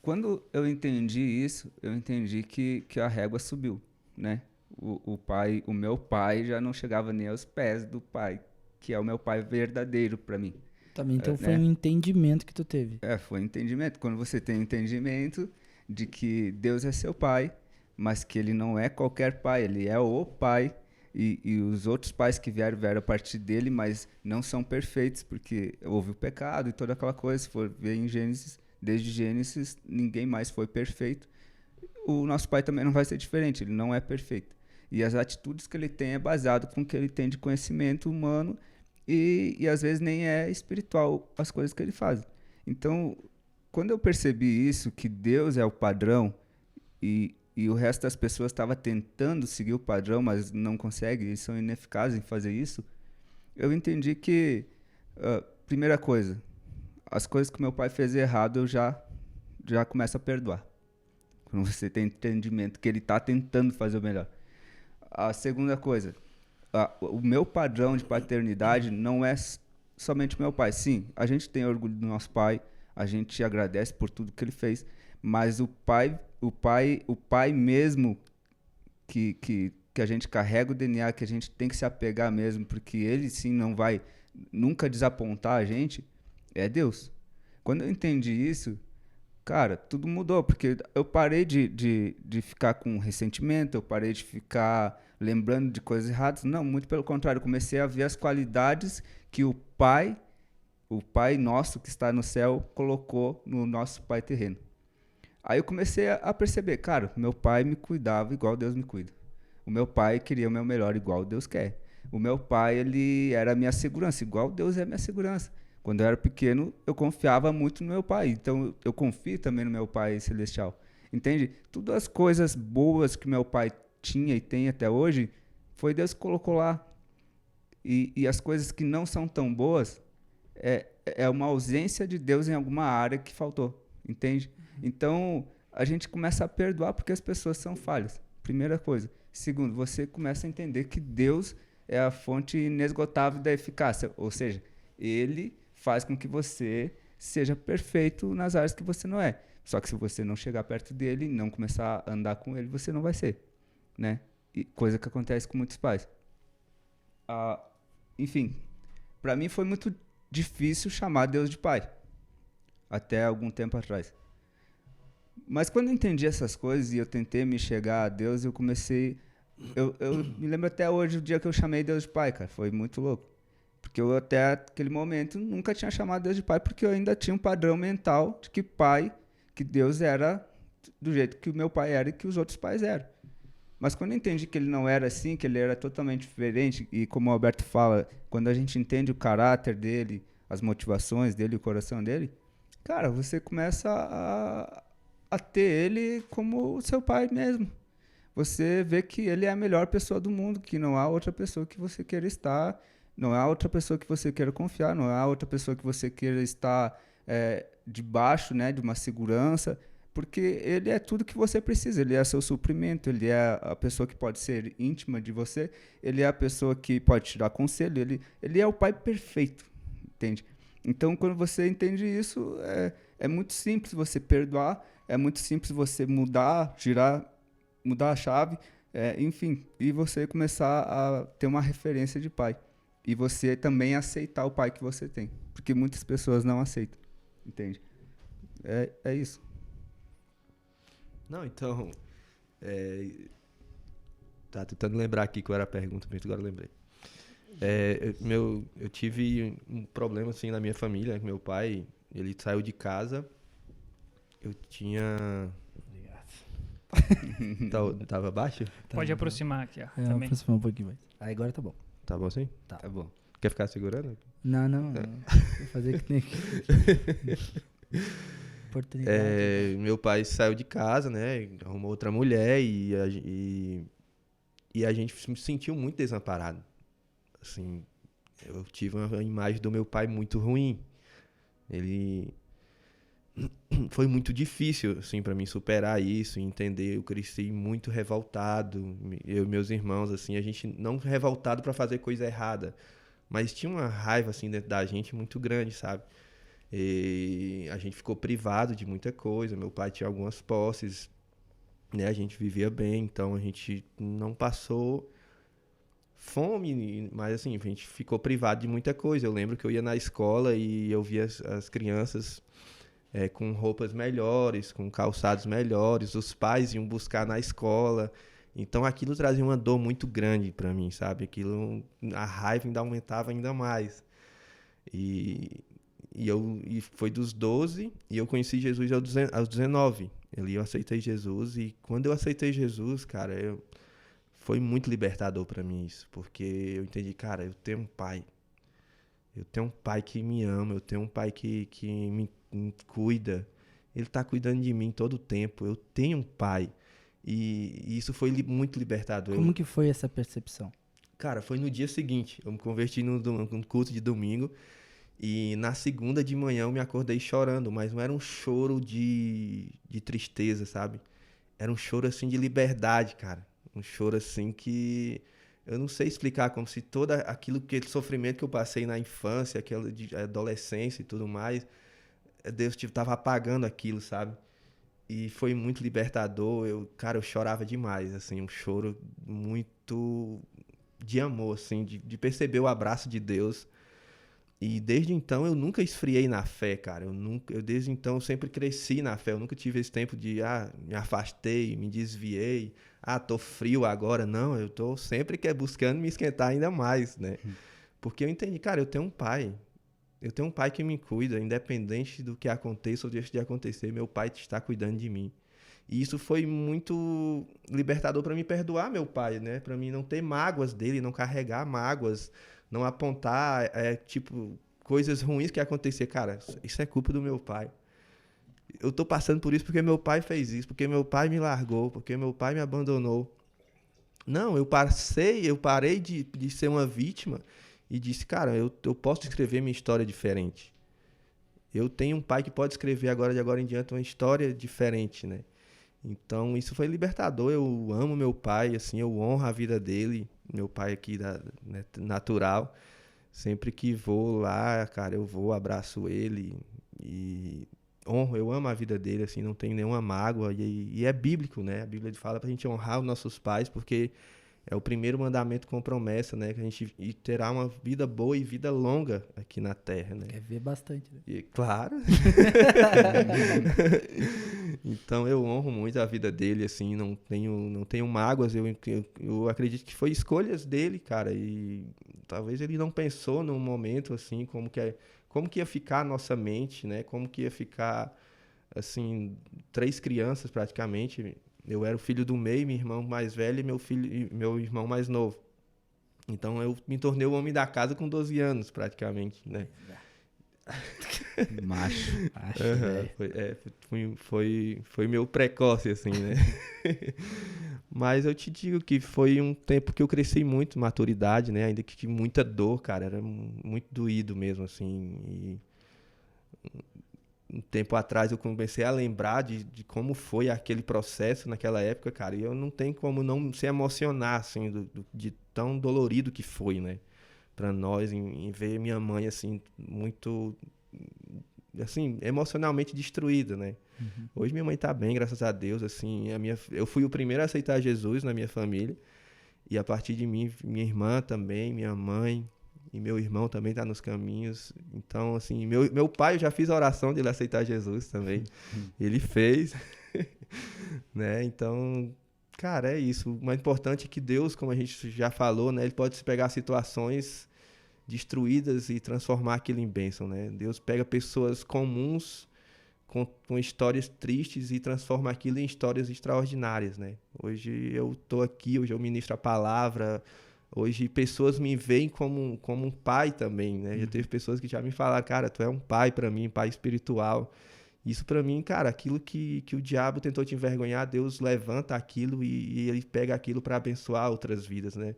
Quando eu entendi isso, eu entendi que a régua subiu, né? O meu pai já não chegava nem aos pés do pai, que é o meu pai verdadeiro para mim. Também, então foi um entendimento que tu teve. Foi um entendimento. Quando você tem um entendimento de que Deus é seu pai, mas que ele não é qualquer pai, ele é o pai, e os outros pais que vieram a partir dele, mas não são perfeitos, porque houve o pecado e toda aquela coisa. Se for ver em Gênesis, desde Gênesis, ninguém mais foi perfeito. O nosso pai também não vai ser diferente, ele não é perfeito. E as atitudes que ele tem é baseado com o que ele tem de conhecimento humano, e às vezes nem é espiritual as coisas que ele faz. Então, quando eu percebi isso, que Deus é o padrão e o resto das pessoas estava tentando seguir o padrão, mas não consegue, eles são ineficazes em fazer isso, eu entendi que, primeira coisa, as coisas que meu pai fez errado eu já começo a perdoar. Quando você tem entendimento que ele está tentando fazer o melhor. A segunda coisa, o meu padrão de paternidade não é somente o meu pai. Sim, a gente tem orgulho do nosso pai, a gente agradece por tudo que ele fez, mas o pai mesmo que a gente carrega o DNA, que a gente tem que se apegar mesmo, porque ele sim não vai nunca desapontar a gente, é Deus. Quando eu entendi isso, cara, tudo mudou, porque eu parei de ficar com ressentimento, eu parei de ficar lembrando de coisas erradas. Não, muito pelo contrário, eu comecei a ver as qualidades que o Pai nosso que está no céu, colocou no nosso Pai terreno. Aí eu comecei a perceber, cara, meu pai me cuidava igual Deus me cuida. O meu pai queria o meu melhor igual Deus quer. O meu pai, ele era a minha segurança, igual Deus é a minha segurança. Quando eu era pequeno, eu confiava muito no meu pai. Então, eu confio também no meu pai celestial. Entende? Todas as coisas boas que meu pai tinha e tem até hoje, foi Deus que colocou lá. E as coisas que não são tão boas, é uma ausência de Deus em alguma área que faltou. Entende? Então, a gente começa a perdoar porque as pessoas são falhas. Primeira coisa. Segundo, você começa a entender que Deus é a fonte inesgotável da eficácia. Ou seja, Ele faz com que você seja perfeito nas áreas que você não é. Só que se você não chegar perto dele e não começar a andar com ele, você não vai ser, né? E coisa que acontece com muitos pais. Enfim, para mim foi muito difícil chamar Deus de pai, até algum tempo atrás. Mas quando eu entendi essas coisas e eu tentei me chegar a Deus, eu comecei... Eu me lembro até hoje o dia que eu chamei Deus de pai, cara. Foi muito louco. Porque eu até aquele momento nunca tinha chamado Deus de pai, porque eu ainda tinha um padrão mental de que Deus era do jeito que o meu pai era e que os outros pais eram. Mas quando eu entendi que ele não era assim, que ele era totalmente diferente, e como o Alberto fala, quando a gente entende o caráter dele, as motivações dele, o coração dele, cara, você começa a ter ele como o seu pai mesmo. Você vê que ele é a melhor pessoa do mundo, que não há outra pessoa que você queira estar, não há outra pessoa que você queira confiar, não há outra pessoa que você queira estar debaixo, né, de uma segurança, porque ele é tudo que você precisa, ele é seu suprimento, ele é a pessoa que pode ser íntima de você, ele é a pessoa que pode te dar conselho, ele é o pai perfeito, entende? Então, quando você entende isso, é muito simples você perdoar, é muito simples você mudar a chave, enfim, e você começar a ter uma referência de pai. E você também aceitar o pai que você tem. Porque muitas pessoas não aceitam. Entende? É isso. Não, então... tá tentando lembrar aqui qual era a pergunta, mas agora eu lembrei. Eu tive um problema assim na minha família. Meu pai, ele saiu de casa. Eu tinha... Tava baixo? Pode aproximar aqui, ó. Também. Aproximar um pouquinho mais. Aí agora tá bom. Tá bom assim? Tá bom. Quer ficar segurando? Não. Vou fazer que nem aqui. Oportunidade. Meu pai saiu de casa, né? Arrumou outra mulher e a gente se sentiu muito desamparado. Assim, eu tive uma imagem do meu pai muito ruim. Ele foi muito difícil, assim, para mim superar isso, entender. Eu cresci muito revoltado, eu e meus irmãos, assim, a gente não revoltado para fazer coisa errada, mas tinha uma raiva, assim, dentro da gente muito grande, sabe? E a gente ficou privado de muita coisa. Meu pai tinha algumas posses, né? A gente vivia bem, então a gente não passou fome, mas assim, a gente ficou privado de muita coisa. Eu lembro que eu ia na escola e eu via as crianças com roupas melhores, com calçados melhores, os pais iam buscar na escola. Então aquilo trazia uma dor muito grande para mim, sabe? Aquilo, a raiva ainda aumentava ainda mais. E foi dos 12 e eu conheci Jesus aos 19. Ali eu aceitei Jesus e quando eu aceitei Jesus, cara, foi muito libertador para mim isso, porque eu entendi, cara, eu tenho um pai. Eu tenho um pai que me ama, eu tenho um pai que me cuida. Ele tá cuidando de mim todo o tempo. Eu tenho um pai. E isso foi muito libertador. Como que foi essa percepção? Cara, foi no dia seguinte. Eu me converti no culto de domingo. E na segunda de manhã eu me acordei chorando. Mas não era um choro de tristeza, sabe? Era um choro, assim, de liberdade, cara. Um choro, assim, que... Eu não sei explicar, como se todo aquele sofrimento que eu passei na infância, aquela de adolescência e tudo mais, Deus estava apagando aquilo, sabe? E foi muito libertador. Cara, eu chorava demais, assim, um choro muito de amor, assim, de perceber o abraço de Deus. E desde então eu nunca esfriei na fé, cara. Desde então eu sempre cresci na fé. Eu nunca tive esse tempo de, me afastei, me desviei. Tô frio agora. Não, eu tô sempre buscando me esquentar ainda mais, né? Porque eu entendi, cara, eu tenho um pai. Eu tenho um pai que me cuida, independente do que aconteça ou deixe de acontecer. Meu pai está cuidando de mim. E isso foi muito libertador para mim perdoar meu pai, né? Para mim não ter mágoas dele, não carregar mágoas, não apontar, coisas ruins que aconteciam. Cara, isso é culpa do meu pai. Eu tô passando por isso porque meu pai fez isso, porque meu pai me largou, porque meu pai me abandonou. Não, eu parei de ser uma vítima e disse, cara, eu posso escrever minha história diferente. Eu tenho um pai que pode escrever de agora em diante uma história diferente, né? Então, isso foi libertador. Eu amo meu pai, assim, eu honro a vida dele, meu pai aqui natural. Sempre que vou lá, cara, eu vou, abraço ele e honro, eu amo a vida dele, assim, não tenho nenhuma mágoa. E é bíblico, né? A Bíblia fala pra gente honrar os nossos pais, porque é o primeiro mandamento com promessa, né? Que a gente terá uma vida boa e vida longa aqui na Terra, né? Quer ver bastante, né? E, claro. Então eu honro muito a vida dele, assim, não tenho mágoas. Eu acredito que foi escolhas dele, cara. E talvez ele não pensou num momento, assim, como que ia ficar a nossa mente, né? Como que ia ficar, assim, 3 crianças praticamente. Eu era o filho do meio, meu irmão mais velho e meu irmão mais novo. Então eu me tornei o homem da casa com 12 anos, praticamente, né? Macho. Foi meu precoce, assim, né? Mas eu te digo que foi um tempo que eu cresci muito, maturidade, né? Ainda que muita dor, cara. Era muito doído mesmo, assim. E um tempo atrás eu comecei a lembrar de como foi aquele processo naquela época, cara, e eu não tenho como não se emocionar, assim, de tão dolorido que foi, né, pra nós, em ver minha mãe, assim, muito, assim, emocionalmente destruída, né. Uhum. Hoje minha mãe tá bem, graças a Deus, assim, eu fui o primeiro a aceitar Jesus na minha família, e a partir de mim, minha irmã também, minha mãe, e meu irmão também está nos caminhos. Então, assim, meu pai, eu já fiz a oração dele aceitar Jesus também. Ele fez. Né? Então, cara, é isso. O mais importante é que Deus, como a gente já falou, né? Ele pode pegar situações destruídas e transformar aquilo em bênção, né? Deus pega pessoas comuns com histórias tristes e transforma aquilo em histórias extraordinárias, né? Hoje eu estou aqui, hoje eu ministro a palavra. Hoje pessoas me veem como um pai também, né? Já teve pessoas que já me falaram, cara, tu é um pai para mim, pai espiritual. Isso para mim, cara, aquilo que o diabo tentou te envergonhar, Deus levanta aquilo e ele pega aquilo para abençoar outras vidas, né?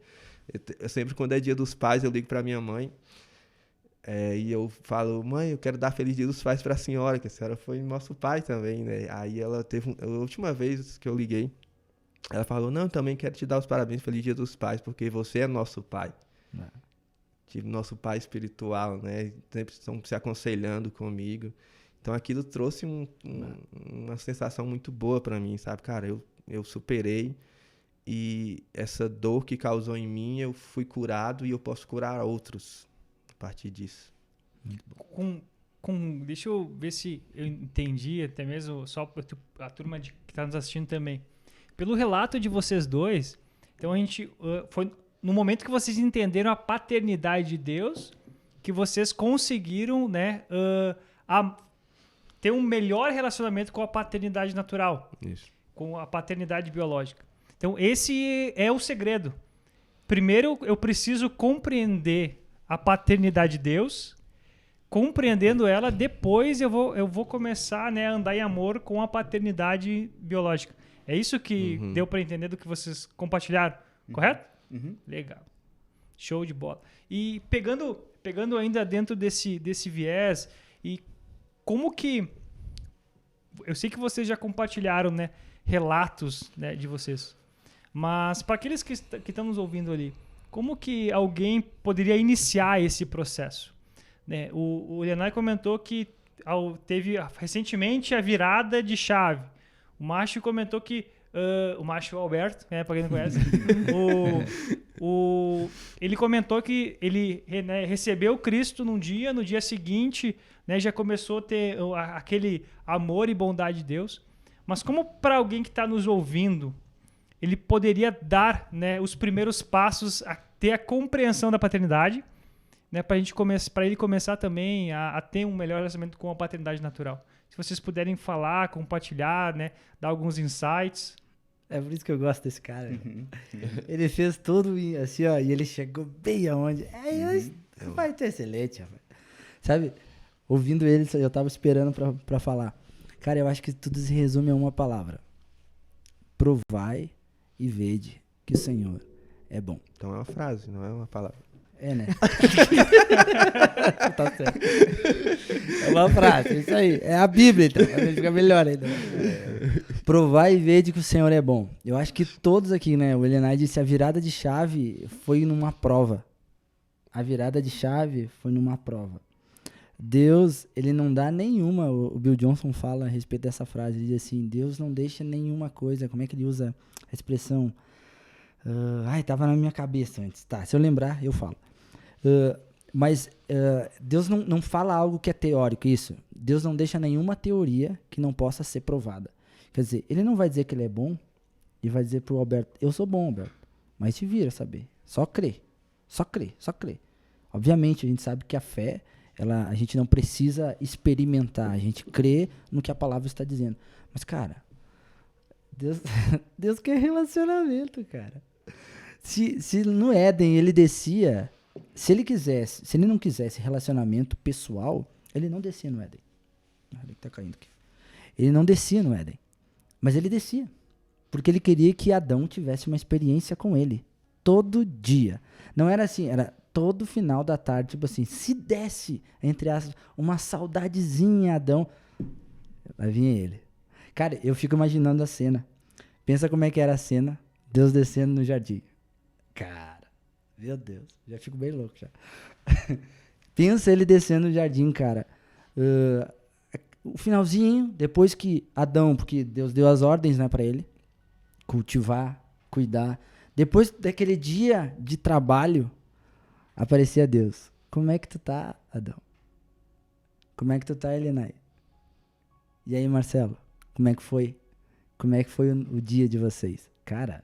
Eu sempre, quando é dia dos pais, eu ligo para minha mãe. E eu falo, mãe, eu quero dar Feliz Dia dos Pais pra senhora, que a senhora foi nosso pai também, né? Aí ela teve, a última vez que eu liguei, ela falou, não, também quero te dar os parabéns, Feliz Dia dos Pais, porque você é nosso pai. Tive nosso pai espiritual, né? Sempre estão se aconselhando comigo. Então aquilo trouxe uma sensação muito boa pra mim, sabe? Cara, eu superei e essa dor que causou em mim, eu fui curado e eu posso curar outros a partir disso. Deixa eu ver se eu entendi, até mesmo só a turma que está nos assistindo também. Pelo relato de vocês dois, então a gente foi no momento que vocês entenderam a paternidade de Deus, que vocês conseguiram, né, ter um melhor relacionamento com a paternidade natural, Isso. com a paternidade biológica. Então esse é o segredo. Primeiro eu preciso compreender a paternidade de Deus. Compreendendo ela, depois eu vou começar, né, a andar em amor com a paternidade biológica. É isso que deu para entender do que vocês compartilharam, correto? Legal. Show de bola. E pegando ainda dentro desse viés, e como que... Eu sei que vocês já compartilharam, né, relatos, né, de vocês, mas para aqueles que estão nos ouvindo ali, como que alguém poderia iniciar esse processo? Né, o Lenay comentou que teve recentemente a virada de chave. O Macho comentou que... o Macho Alberto, né, para quem não conhece. Ele comentou que ele, né, recebeu Cristo num dia, no dia seguinte, né, já começou a ter aquele amor e bondade de Deus. Mas como para alguém que está nos ouvindo, ele poderia dar, né, os primeiros passos a ter a compreensão da paternidade, né, para ele começar também a ter um melhor relacionamento com a paternidade natural. Se vocês puderem falar, compartilhar, né, dar alguns insights. É por isso que eu gosto desse cara. Ele fez tudo assim, ó, e ele chegou bem aonde. Vai ter excelente, rapaz. Sabe, ouvindo ele, eu tava esperando pra falar. Cara, eu acho que tudo se resume a uma palavra. Provai e vede que o Senhor é bom. Então é uma frase, não é uma palavra. É, né? Tá certo. É uma frase, isso aí. É a Bíblia, então. A gente fica melhor ainda. Provar e ver de que o Senhor é bom. Eu acho que todos aqui, né? O Elenay disse, a virada de chave foi numa prova. A virada de chave foi numa prova. Deus, ele não dá nenhuma... O Bill Johnson fala a respeito dessa frase. Ele diz assim, Deus não deixa nenhuma coisa. Como é que ele usa a expressão? Tava na minha cabeça antes. Tá, se eu lembrar, eu falo. Mas Deus não fala algo que é teórico, isso. Deus não deixa nenhuma teoria que não possa ser provada. Quer dizer, ele não vai dizer que ele é bom e vai dizer pro Alberto, eu sou bom, Alberto, mas te vira saber. Só crê. Só crê. Obviamente, a gente sabe que a fé, a gente não precisa experimentar, a gente crê no que a palavra está dizendo. Mas, cara, Deus quer relacionamento, cara. Se no Éden ele descia, se ele não quisesse relacionamento pessoal, ele não descia no Éden. Olha que tá caindo aqui. Ele não descia no Éden, mas ele descia, porque ele queria que Adão tivesse uma experiência com ele, todo dia. Não era assim, era todo final da tarde, tipo assim, se desse, entre aspas, uma saudadezinha Adão, vai vir ele. Cara, eu fico imaginando a cena. Pensa como é que era a cena, Deus descendo no jardim. Cara, meu Deus, já fico bem louco já. Pensa ele descendo no jardim, cara. O finalzinho, depois que Adão, porque Deus deu as ordens, né, pra ele, cultivar, cuidar. Depois daquele dia de trabalho, aparecia Deus. Como é que tu tá, Adão? Como é que tu tá, Elenay? E aí, Marcelo? Como é que foi? Como é que foi o dia de vocês? Cara,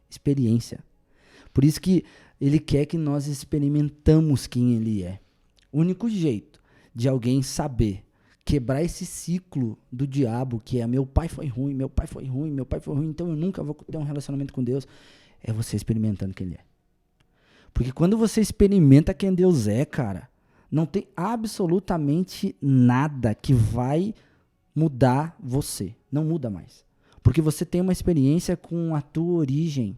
experiência. Por isso que ele quer que nós experimentamos quem ele é. O único jeito de alguém saber quebrar esse ciclo do diabo, que é meu pai foi ruim, então eu nunca vou ter um relacionamento com Deus, é você experimentando quem ele é. Porque quando você experimenta quem Deus é, cara, não tem absolutamente nada que vai mudar você. Não muda mais. Porque você tem uma experiência com a tua origem.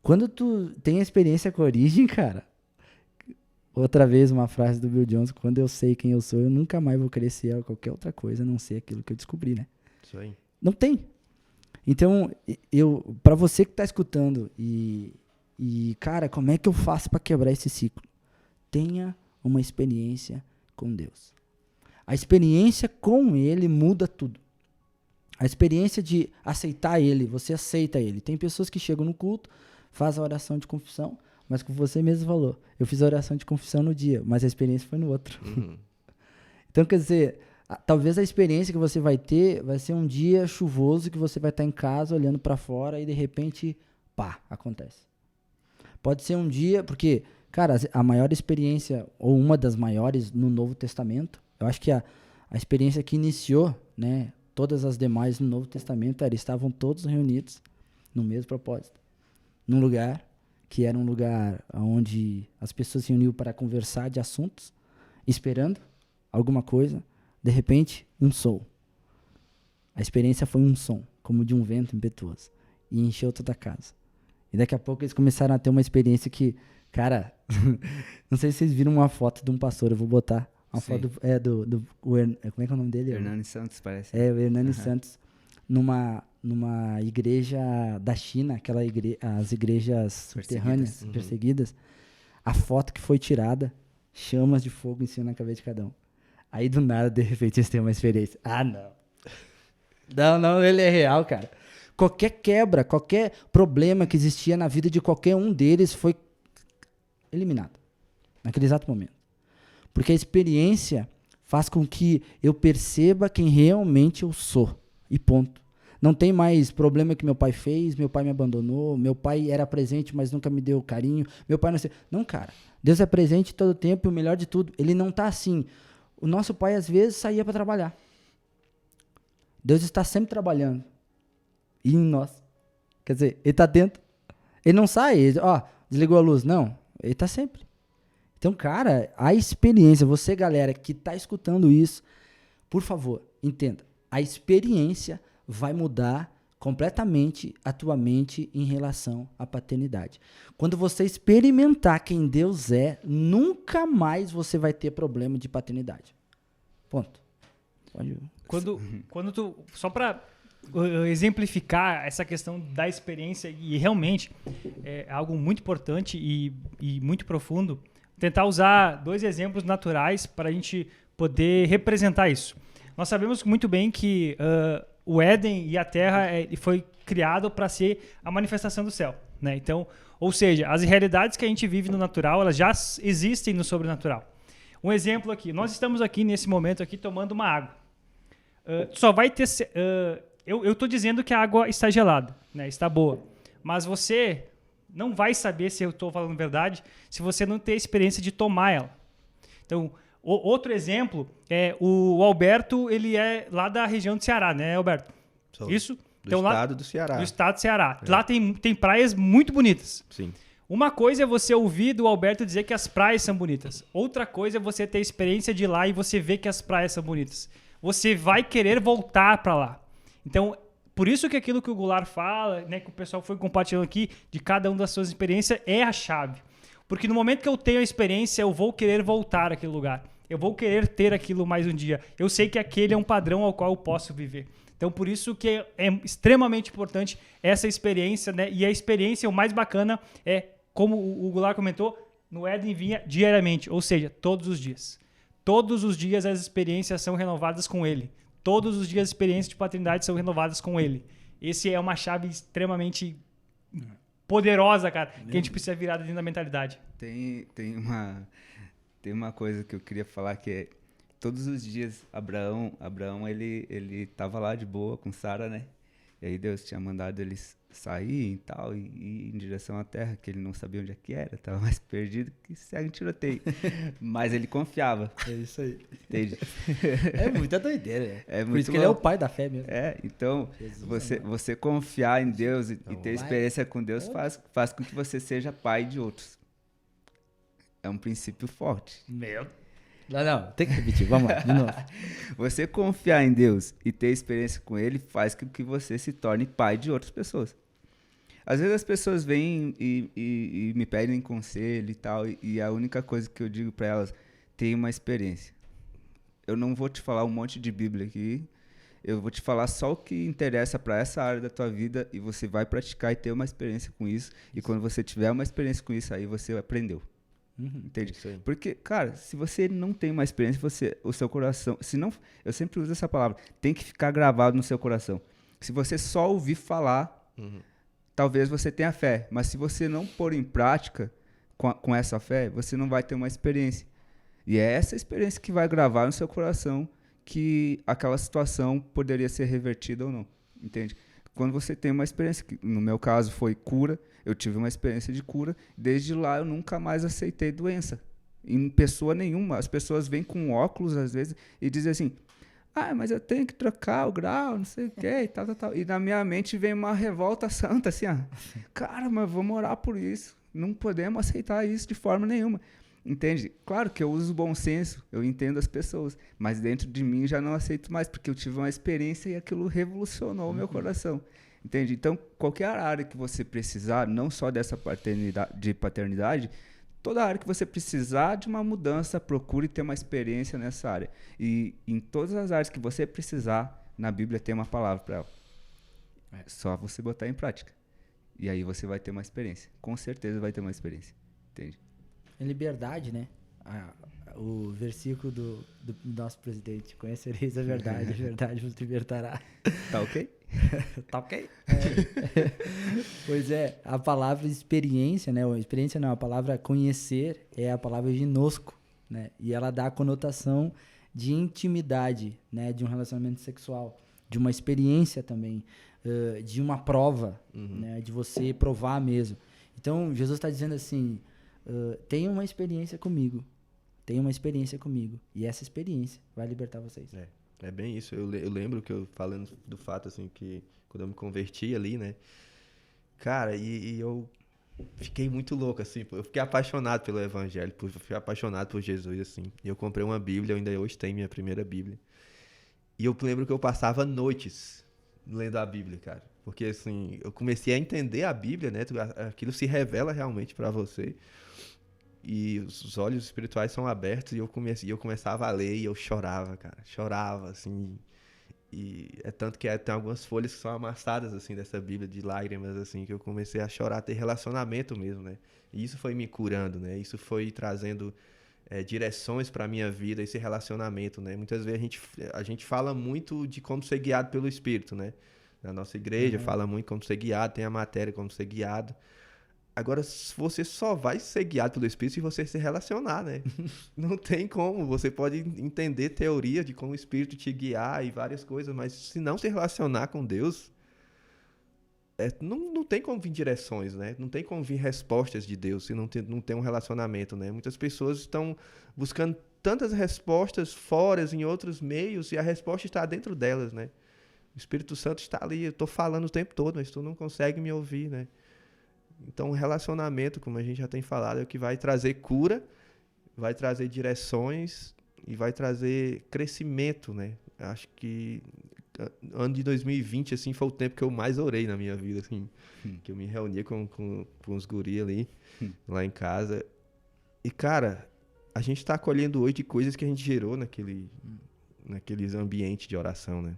Quando tu tem a experiência com a origem, cara, outra vez uma frase do Bill Johnson: quando eu sei quem eu sou, eu nunca mais vou querer ser qualquer outra coisa, a não ser aquilo que eu descobri, né? Isso aí. Não tem. Então, para você que tá escutando cara, como é que eu faço para quebrar esse ciclo? Tenha uma experiência com Deus. A experiência com Ele muda tudo. A experiência de aceitar Ele, você aceita Ele. Tem pessoas que chegam no culto, fazem a oração de confissão, mas como você mesmo falou, eu fiz a oração de confissão no dia, mas a experiência foi no outro. Então, quer dizer, talvez a experiência que você vai ter vai ser um dia chuvoso que você vai estar em casa olhando para fora e de repente, pá, acontece. Pode ser um dia, porque, cara, a maior experiência, ou uma das maiores no Novo Testamento, eu acho que a experiência que iniciou, né, todas as demais no Novo Testamento, estavam todos reunidos no mesmo propósito. Num lugar que era um lugar onde as pessoas se reuniam para conversar de assuntos, esperando alguma coisa. De repente, um som. A experiência foi um som, como de um vento impetuoso. E encheu toda a casa. E daqui a pouco eles começaram a ter uma experiência que, cara, não sei se vocês viram uma foto de um pastor, eu vou botar. Uma foto como é que é o nome dele? Hernani Santos, parece. O Hernani Santos, numa igreja da China, as igrejas subterrâneas, perseguidas. A foto que foi tirada, chamas de fogo em cima na cabeça de cada um. Aí do nada, de repente, eles têm uma experiência. Ah, não. Não, ele é real, cara. Qualquer quebra, qualquer problema que existia na vida de qualquer um deles foi eliminado. Naquele exato momento. Porque a experiência faz com que eu perceba quem realmente eu sou. E ponto. Não tem mais problema que meu pai fez, meu pai me abandonou, meu pai era presente, mas nunca me deu carinho, meu pai não sei. Não, cara. Deus é presente todo o tempo e o melhor de tudo, ele não está assim. O nosso pai, às vezes, saía para trabalhar. Deus está sempre trabalhando. E em nós. Quer dizer, ele está dentro. Ele não sai, desligou a luz. Não, ele está sempre. Então, cara, a experiência, você, galera, que está escutando isso, por favor, entenda. A experiência vai mudar completamente a tua mente em relação à paternidade. Quando você experimentar quem Deus é, nunca mais você vai ter problema de paternidade. Ponto. Quando tu... Só para exemplificar essa questão da experiência, e realmente é algo muito importante e muito profundo, tentar usar 2 exemplos naturais para a gente poder representar isso. Nós sabemos muito bem que o Éden e a Terra foi criado para ser a manifestação do céu, né? Então, ou seja, as realidades que a gente vive no natural, elas já existem no sobrenatural. Um exemplo aqui, nós estamos aqui nesse momento aqui tomando uma água. Só vai ter... eu estou dizendo que a água está gelada, né? Está boa. Mas você não vai saber se eu estou falando verdade se você não ter a experiência de tomar ela. Então, outro exemplo é o Alberto, ele é lá da região do Ceará, né, Alberto? Isso? Do estado do Ceará. Do estado do Ceará. Lá tem praias muito bonitas. Sim. Uma coisa é você ouvir do Alberto dizer que as praias são bonitas. Outra coisa é você ter a experiência de ir lá e você ver que as praias são bonitas. Você vai querer voltar para lá. Então, por isso que aquilo que o Goulart fala, né, que o pessoal foi compartilhando aqui, de cada uma das suas experiências, é a chave. Porque no momento que eu tenho a experiência, eu vou querer voltar àquele lugar. Eu vou querer ter aquilo mais um dia. Eu sei que aquele é um padrão ao qual eu posso viver. Então, por isso que é extremamente importante essa experiência, né? E a experiência, o mais bacana, é, como o Goulart comentou, no Éden vinha diariamente, ou seja, todos os dias. Todos os dias as experiências são renovadas com ele. Todos os dias as experiências de paternidade são renovadas com ele. Esse é uma chave extremamente poderosa, cara, que a gente precisa virar dentro da mentalidade. Tem uma coisa que eu queria falar que é todos os dias Abraão ele tava lá de boa com Sara, né? E aí Deus tinha mandado eles sair e tal, e ir em direção à terra, que ele não sabia onde é que era, tava mais perdido que segue em tiroteio. Mas ele confiava. É isso aí. Entende? É muita doideira, né? É muito por isso que ele é o pai da fé mesmo. Então, você confiar em Deus e ter experiência com Deus faz com que você seja pai de outros. É um princípio forte. Não, tem que repetir, vamos lá, de novo. Você confiar em Deus e ter experiência com Ele faz com que você se torne pai de outras pessoas. Às vezes as pessoas vêm e me pedem conselho e tal, e a única coisa que eu digo para elas, tenha uma experiência. Eu não vou te falar um monte de Bíblia aqui, eu vou te falar só o que interessa para essa área da tua vida e você vai praticar e ter uma experiência com isso. E quando você tiver uma experiência com isso, aí você aprendeu. Entende? Porque, cara, se você não tem uma experiência, o seu coração... eu sempre uso essa palavra, tem que ficar gravado no seu coração. Se você só ouvir falar, talvez você tenha fé. Mas se você não pôr em prática com essa fé, você não vai ter uma experiência. E é essa experiência que vai gravar no seu coração que aquela situação poderia ser revertida ou não, entende? Quando você tem uma experiência, que no meu caso foi cura, eu tive uma experiência de cura, desde lá eu nunca mais aceitei doença, em pessoa nenhuma. As pessoas vêm com óculos às vezes e dizem assim, mas eu tenho que trocar o grau, não sei o que, e tal. E na minha mente vem uma revolta santa, assim, cara, mas vamos orar por isso, não podemos aceitar isso de forma nenhuma. Entende? Claro que eu uso o bom senso, eu entendo as pessoas, mas dentro de mim já não aceito mais, porque eu tive uma experiência e aquilo revolucionou o meu coração. Entende? Então, qualquer área que você precisar, não só dessa paternidade, toda área que você precisar de uma mudança, procure ter uma experiência nessa área. E em todas as áreas que você precisar, na Bíblia tem uma palavra para ela. É só você botar em prática. E aí você vai ter uma experiência. Com certeza vai ter uma experiência. Entende? Em liberdade, né? O versículo do nosso presidente, conhecereis a verdade vos libertará. Tá ok? Tá ok? Pois é, a palavra experiência, né? Experiência não, a palavra conhecer é a palavra ginosco, né? E ela dá a conotação de intimidade, né? De um relacionamento sexual, de uma experiência também, de uma prova, né? De você provar mesmo. Então, Jesus está dizendo assim, tenha uma experiência comigo. Tenha uma experiência comigo. E essa experiência vai libertar vocês. É bem isso. Eu lembro que eu falando do fato, assim, que quando eu me converti ali, né? Cara, e eu fiquei muito louco, assim. Eu fiquei apaixonado pelo evangelho, fiquei apaixonado por Jesus, assim. E eu comprei uma Bíblia, eu ainda hoje tenho minha primeira Bíblia. E eu lembro que eu passava noites lendo a Bíblia, cara. Porque, assim, eu comecei a entender a Bíblia, né? Aquilo se revela realmente pra você. E os olhos espirituais são abertos e eu começava a ler e eu chorava, cara. Chorava, assim. E é tanto que tem algumas folhas que são amassadas, assim, dessa Bíblia, de lágrimas, assim, que eu comecei a chorar, a ter relacionamento mesmo, né? E isso foi me curando, né? Isso foi trazendo direções para a minha vida, esse relacionamento, né? Muitas vezes a gente fala muito de como ser guiado pelo Espírito, né? Na nossa igreja fala muito como ser guiado, tem a matéria como ser guiado. Agora, você só vai ser guiado pelo Espírito se você se relacionar, né? Não tem como. Você pode entender teoria de como o Espírito te guiar e várias coisas, mas se não se relacionar com Deus, não tem como vir direções, né? Não tem como vir respostas de Deus se não tem um relacionamento, né? Muitas pessoas estão buscando tantas respostas fora, em outros meios, e a resposta está dentro delas, né? O Espírito Santo está ali, eu estou falando o tempo todo, mas tu não consegue me ouvir, né? Então, o relacionamento, como a gente já tem falado, é o que vai trazer cura, vai trazer direções e vai trazer crescimento, né? Acho que ano de 2020, assim, foi o tempo que eu mais orei na minha vida, assim. Que eu me reunia com os guris ali, lá em casa. E, cara, a gente está colhendo hoje de coisas que a gente gerou naqueles ambientes de oração, né?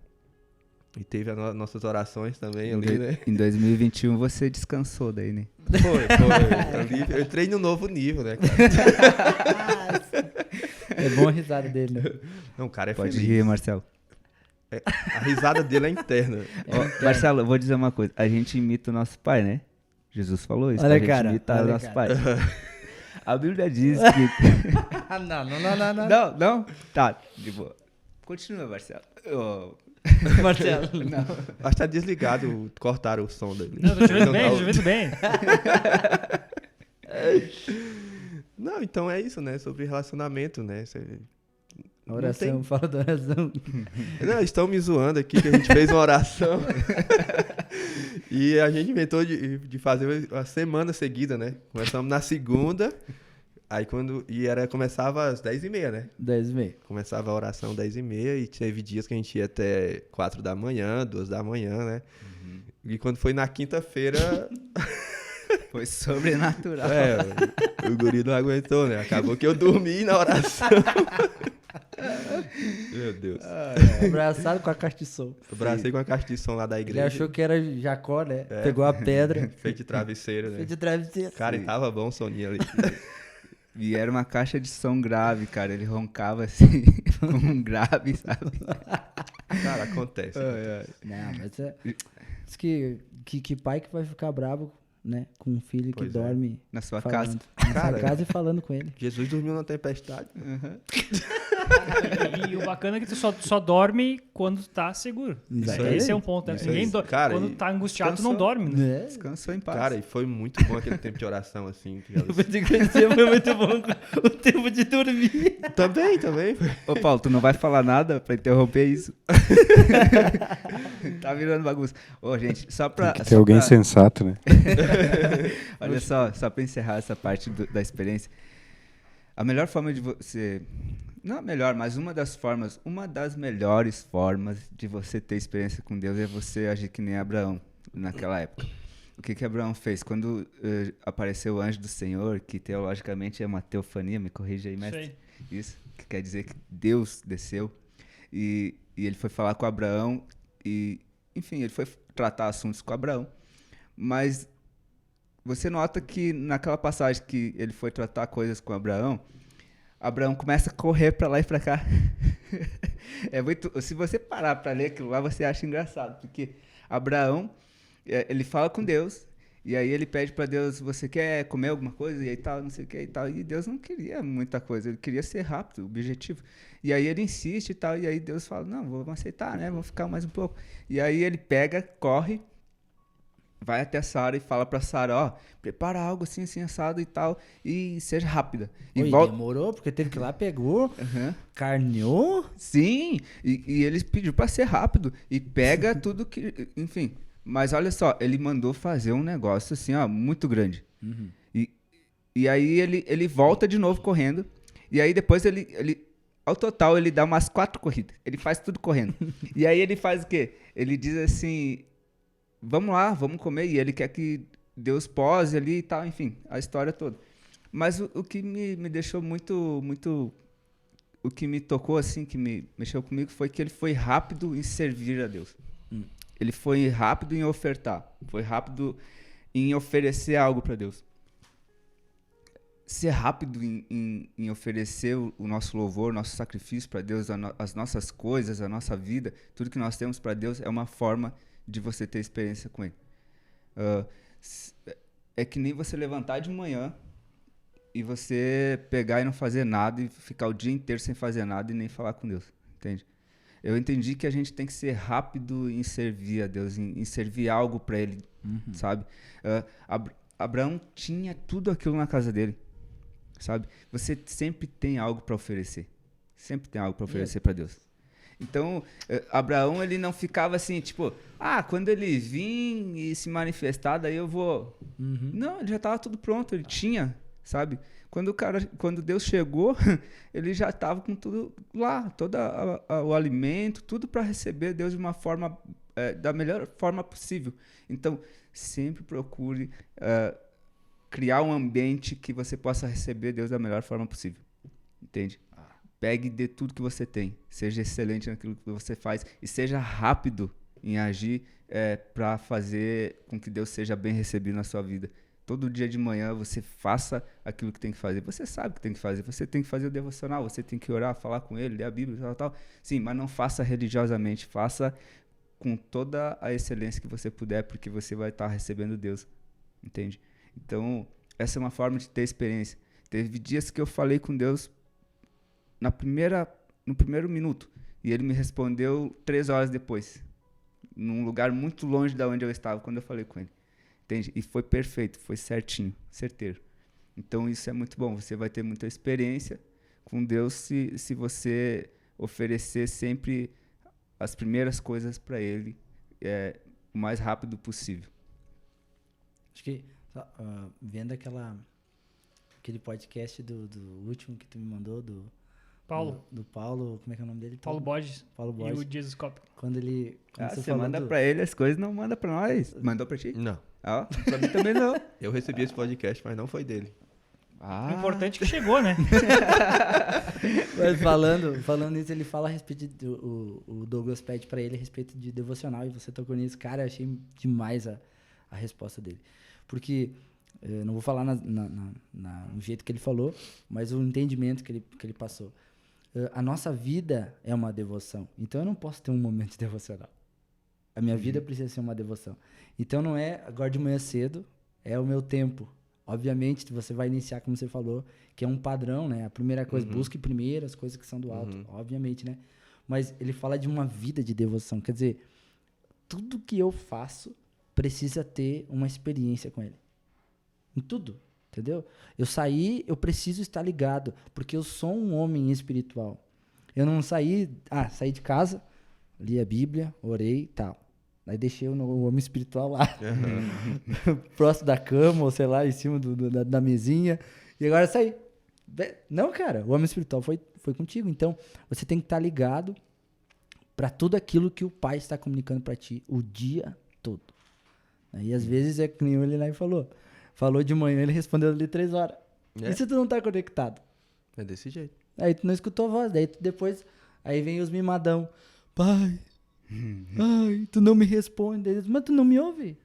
E teve as nossas orações também ali, né? Em 2021 você descansou daí, né? Foi. Eu entrei num novo nível, né, cara? É bom a risada dele, né? Não, o cara é Pode feliz. rir, Marcelo. A risada dele é interna. Marcelo, eu vou dizer uma coisa. A gente imita o nosso pai, né? Jesus falou isso. Olha, a gente cara, imita o olha, nosso cara. pai. A Bíblia diz que... Não. Tá, de boa. Continua, Marcelo. Marcelo. Não. Acho que tá desligado, cortaram o som dele. Não, tô te vendo bem, tô te vendo bem. Não, então é isso, né? Sobre relacionamento, né? Oração, fala da oração. Não, estão me zoando aqui que a gente fez uma oração. E a gente inventou de fazer uma semana seguida, né? Começamos na segunda, Aí começava às 10h30, né? 10h30. Começava a oração 10h30 e teve dias que a gente ia até 4 da manhã, 2 da manhã, né? E quando foi na quinta-feira, Foi sobrenatural. o guri não aguentou, né? Acabou que eu dormi na oração. Meu Deus. Abraçado com a caixa de som. Eu abracei com a caixa de som lá da Ele igreja. achou que era Jacó, né? Pegou a pedra. Feito de travesseiro, né? Fez de travesseiro. Cara, e tava bom o soninho ali. E era uma caixa de som grave, cara. Ele roncava assim, com um grave, sabe? Cara, acontece. Não, mas diz que pai que vai ficar bravo, né? Com um filho Pois que é. dorme Na sua falando. casa. Na Cara, sua casa e falando com ele. Jesus dormiu na tempestade. E o bacana é que tu só dorme quando tá seguro. Exatamente. Esse é um ponto, né? Isso Ninguém aí. dorme. Cara, Quando e tá angustiado, tu não descansou. dorme, né? Descansou em paz. Cara, e foi muito bom aquele tempo de oração, assim. Foi muito bom o tempo de dormir. Também. Ô, Paulo, tu não vai falar nada pra interromper isso? Tá virando bagunça. Ô, gente, só pra... Tem que ter alguém sensato, né? Olha só pra encerrar essa parte da experiência. A melhor forma de você... Não a melhor, mas uma das melhores formas de você ter experiência com Deus é você agir que nem Abraão, naquela época. O que Abraão fez? Quando apareceu o anjo do Senhor, que teologicamente é uma teofania, me corrija aí, mestre. Isso, que quer dizer que Deus desceu. E ele foi falar com Abraão e, enfim, ele foi tratar assuntos com Abraão. Mas você nota que naquela passagem que ele foi tratar coisas com Abraão começa a correr pra lá e pra cá. Se você parar pra ler aquilo lá, você acha engraçado, porque Abraão, ele fala com Deus, e aí ele pede pra Deus, você quer comer alguma coisa? E aí tal, não sei o que e tal. E Deus não queria muita coisa, ele queria ser rápido, objetivo. E aí ele insiste e tal, e aí Deus fala, não, vamos aceitar, né? Vamos ficar mais um pouco. E aí ele pega, corre, vai até Sara e fala pra Sara, ó, prepara algo assim, assim, assado e tal, e seja rápida. E volta... Demorou, porque teve que ir lá, pegou, Uhum. carneou. Sim, e ele pediu pra ser rápido, e pega tudo que, enfim. Mas olha só, ele mandou fazer um negócio assim, ó, muito grande. Uhum. E aí ele volta de novo correndo, e aí depois ele ao total ele dá umas 4 corridas, ele faz tudo correndo. E aí ele faz o quê? Ele diz assim... Vamos lá, vamos comer. E ele quer que Deus pose ali e tal, enfim, a história toda. Mas o que me deixou muito... O que me tocou, assim, que me mexeu comigo, foi que ele foi rápido em servir a Deus. Ele foi rápido em ofertar. Foi rápido em oferecer algo para Deus. Ser rápido em oferecer o nosso louvor, o nosso sacrifício para Deus, as nossas coisas, a nossa vida, tudo que nós temos para Deus é uma forma de você ter experiência com ele. É que nem você levantar de manhã e você pegar e não fazer nada e ficar o dia inteiro sem fazer nada e nem falar com Deus, entende? Eu entendi que a gente tem que ser rápido em servir a Deus, em servir algo para ele, sabe? Abraão tinha tudo aquilo na casa dele, sabe? Você sempre tem algo para oferecer, sempre tem algo para oferecer para Deus. Então, Abraão, ele não ficava assim, tipo, quando ele vir e se manifestar, daí eu vou... Não, ele já estava tudo pronto, ele tinha, sabe? Quando Deus chegou, ele já estava com tudo lá, todo o alimento, tudo para receber Deus de uma forma, da melhor forma possível. Então, sempre procure criar um ambiente que você possa receber Deus da melhor forma possível, entende? Pegue de tudo que você tem, seja excelente naquilo que você faz e seja rápido em agir para fazer com que Deus seja bem recebido na sua vida. Todo dia de manhã você faça aquilo que tem que fazer. Você sabe o que tem que fazer. Você tem que fazer o devocional, você tem que orar, falar com ele, ler a Bíblia, tal. Sim, mas não faça religiosamente, faça com toda a excelência que você puder, porque você vai estar recebendo Deus, entende? Então, essa é uma forma de ter experiência. Teve dias que eu falei com Deus no primeiro minuto, e ele me respondeu 3 horas depois, num lugar muito longe de onde eu estava quando eu falei com ele, entende? E foi perfeito, foi certinho, certeiro. Então isso é muito bom, você vai ter muita experiência com Deus se você oferecer sempre as primeiras coisas para ele o mais rápido possível. Acho que vendo aquele podcast do último que tu me mandou, do Paulo. Do Paulo, como é que é o nome dele? Paulo Borges. Paulo E Borges. o Jesus Cop. Quando Você falou manda pra ele as coisas, não manda pra nós. Mandou pra ti? Não. Ó, pra mim também não. Eu recebi esse podcast, mas não foi dele. O importante é que chegou, né? Mas falando nisso, ele fala a respeito o Douglas pede pra ele a respeito de devocional e você tocou nisso. Cara, eu achei demais a resposta dele. Porque, eu não vou falar no jeito que ele falou, mas o entendimento que ele passou. A nossa vida é uma devoção. Então eu não posso ter um momento de devocional. A minha vida precisa ser uma devoção. Então não é agora de manhã cedo, é o meu tempo. Obviamente, você vai iniciar, como você falou, que é um padrão, né? A primeira coisa, busque primeiro as coisas que são do alto, obviamente, né? Mas ele fala de uma vida de devoção. Quer dizer, tudo que eu faço precisa ter uma experiência com ele. Em tudo, entendeu? Eu saí, eu preciso estar ligado, porque eu sou um homem espiritual. Eu não saí de casa, li a Bíblia, orei e tal. Aí deixei o homem espiritual lá, próximo da cama, ou sei lá, em cima da mesinha. E agora saí. Não, cara, o homem espiritual foi contigo. Então, você tem que estar ligado para tudo aquilo que o Pai está comunicando para ti o dia todo. E às vezes é que nem ele lá e falou. Falou de manhã, ele respondeu ali 3 horas. E se tu não tá conectado? É desse jeito. Aí tu não escutou a voz. Daí tu depois, aí vem os mimadão. Pai... Ai, tu não me responde. Mas tu não me ouve.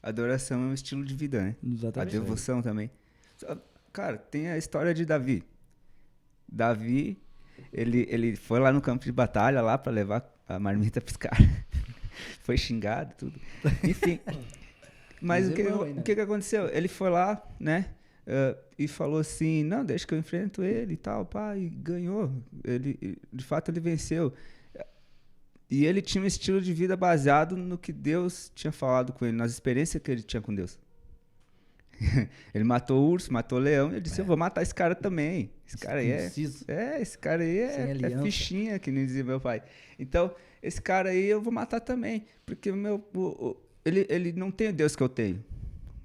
Adoração é um estilo de vida, né? Exatamente. A devoção também. Cara, tem a história de Davi. Davi, ele foi lá no campo de batalha lá pra levar a marmita pros caras. Foi xingado, tudo. Enfim. Mas o que aconteceu? Ele foi lá, né? E falou assim, não, deixa que eu enfrento ele e tal, pá, e ganhou. De fato, ele venceu. E ele tinha um estilo de vida baseado no que Deus tinha falado com ele, nas experiências que ele tinha com Deus. Ele matou o urso, matou o leão, e ele disse, eu vou matar esse cara também. Esse cara aí esse cara aí é fichinha, que nem dizia meu pai. Então, esse cara aí eu vou matar também, porque ele não tem o Deus que eu tenho.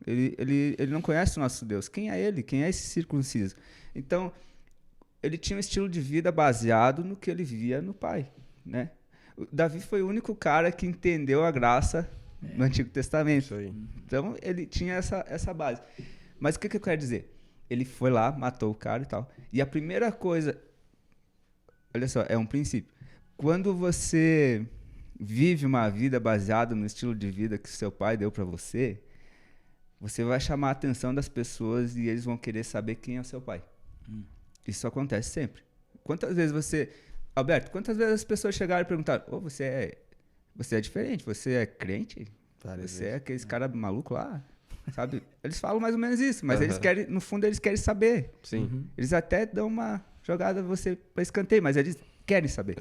Ele não conhece o nosso Deus. Quem é ele? Quem é esse circunciso? Então, ele tinha um estilo de vida baseado no que ele via no pai, né? Davi foi o único cara que entendeu a graça no Antigo Testamento. Isso aí. Então, ele tinha essa base. Mas o que eu quero dizer? Ele foi lá, matou o cara e tal. E a primeira coisa... Olha só, é um princípio. Quando você vive uma vida baseada no estilo de vida que seu pai deu para você, você vai chamar a atenção das pessoas e eles vão querer saber quem é o seu pai. Isso acontece sempre. Quantas vezes você... Alberto, quantas vezes as pessoas chegaram e perguntaram, você é diferente, você é crente? Você é aquele cara maluco lá? Sabe? Eles falam mais ou menos isso, mas eles querem, no fundo eles querem saber. Sim. Eles até dão uma jogada você para escanteio, mas eles querem saber.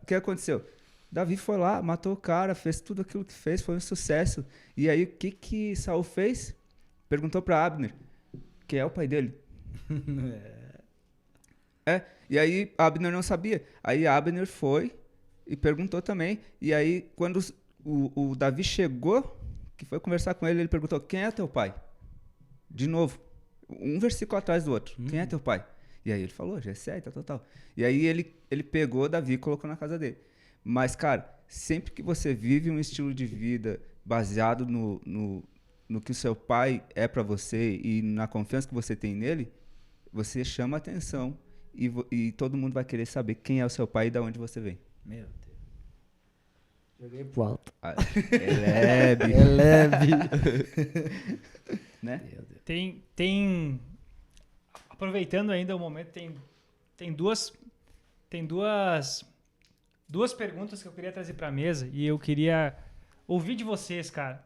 O que aconteceu? Davi foi lá, matou o cara, fez tudo aquilo que fez, foi um sucesso. E aí o que Saul fez? Perguntou para Abner, quem é o pai dele? E aí Abner não sabia. Aí Abner foi e perguntou também. E aí quando o Davi chegou, que foi conversar com ele, ele perguntou, quem é teu pai? De novo, um versículo atrás do outro. Quem é teu pai? E aí ele falou, Jessé, tal. E aí ele pegou Davi e colocou na casa dele. Mas, cara, sempre que você vive um estilo de vida baseado no que o seu pai é para você e na confiança que você tem nele, você chama atenção. E todo mundo vai querer saber quem é o seu pai e de onde você vem. Meu Deus. Joguei pro alto. É leve. É leve. Né? Tem aproveitando ainda o momento, tem duas perguntas que eu queria trazer para a mesa e eu queria ouvir de vocês, cara.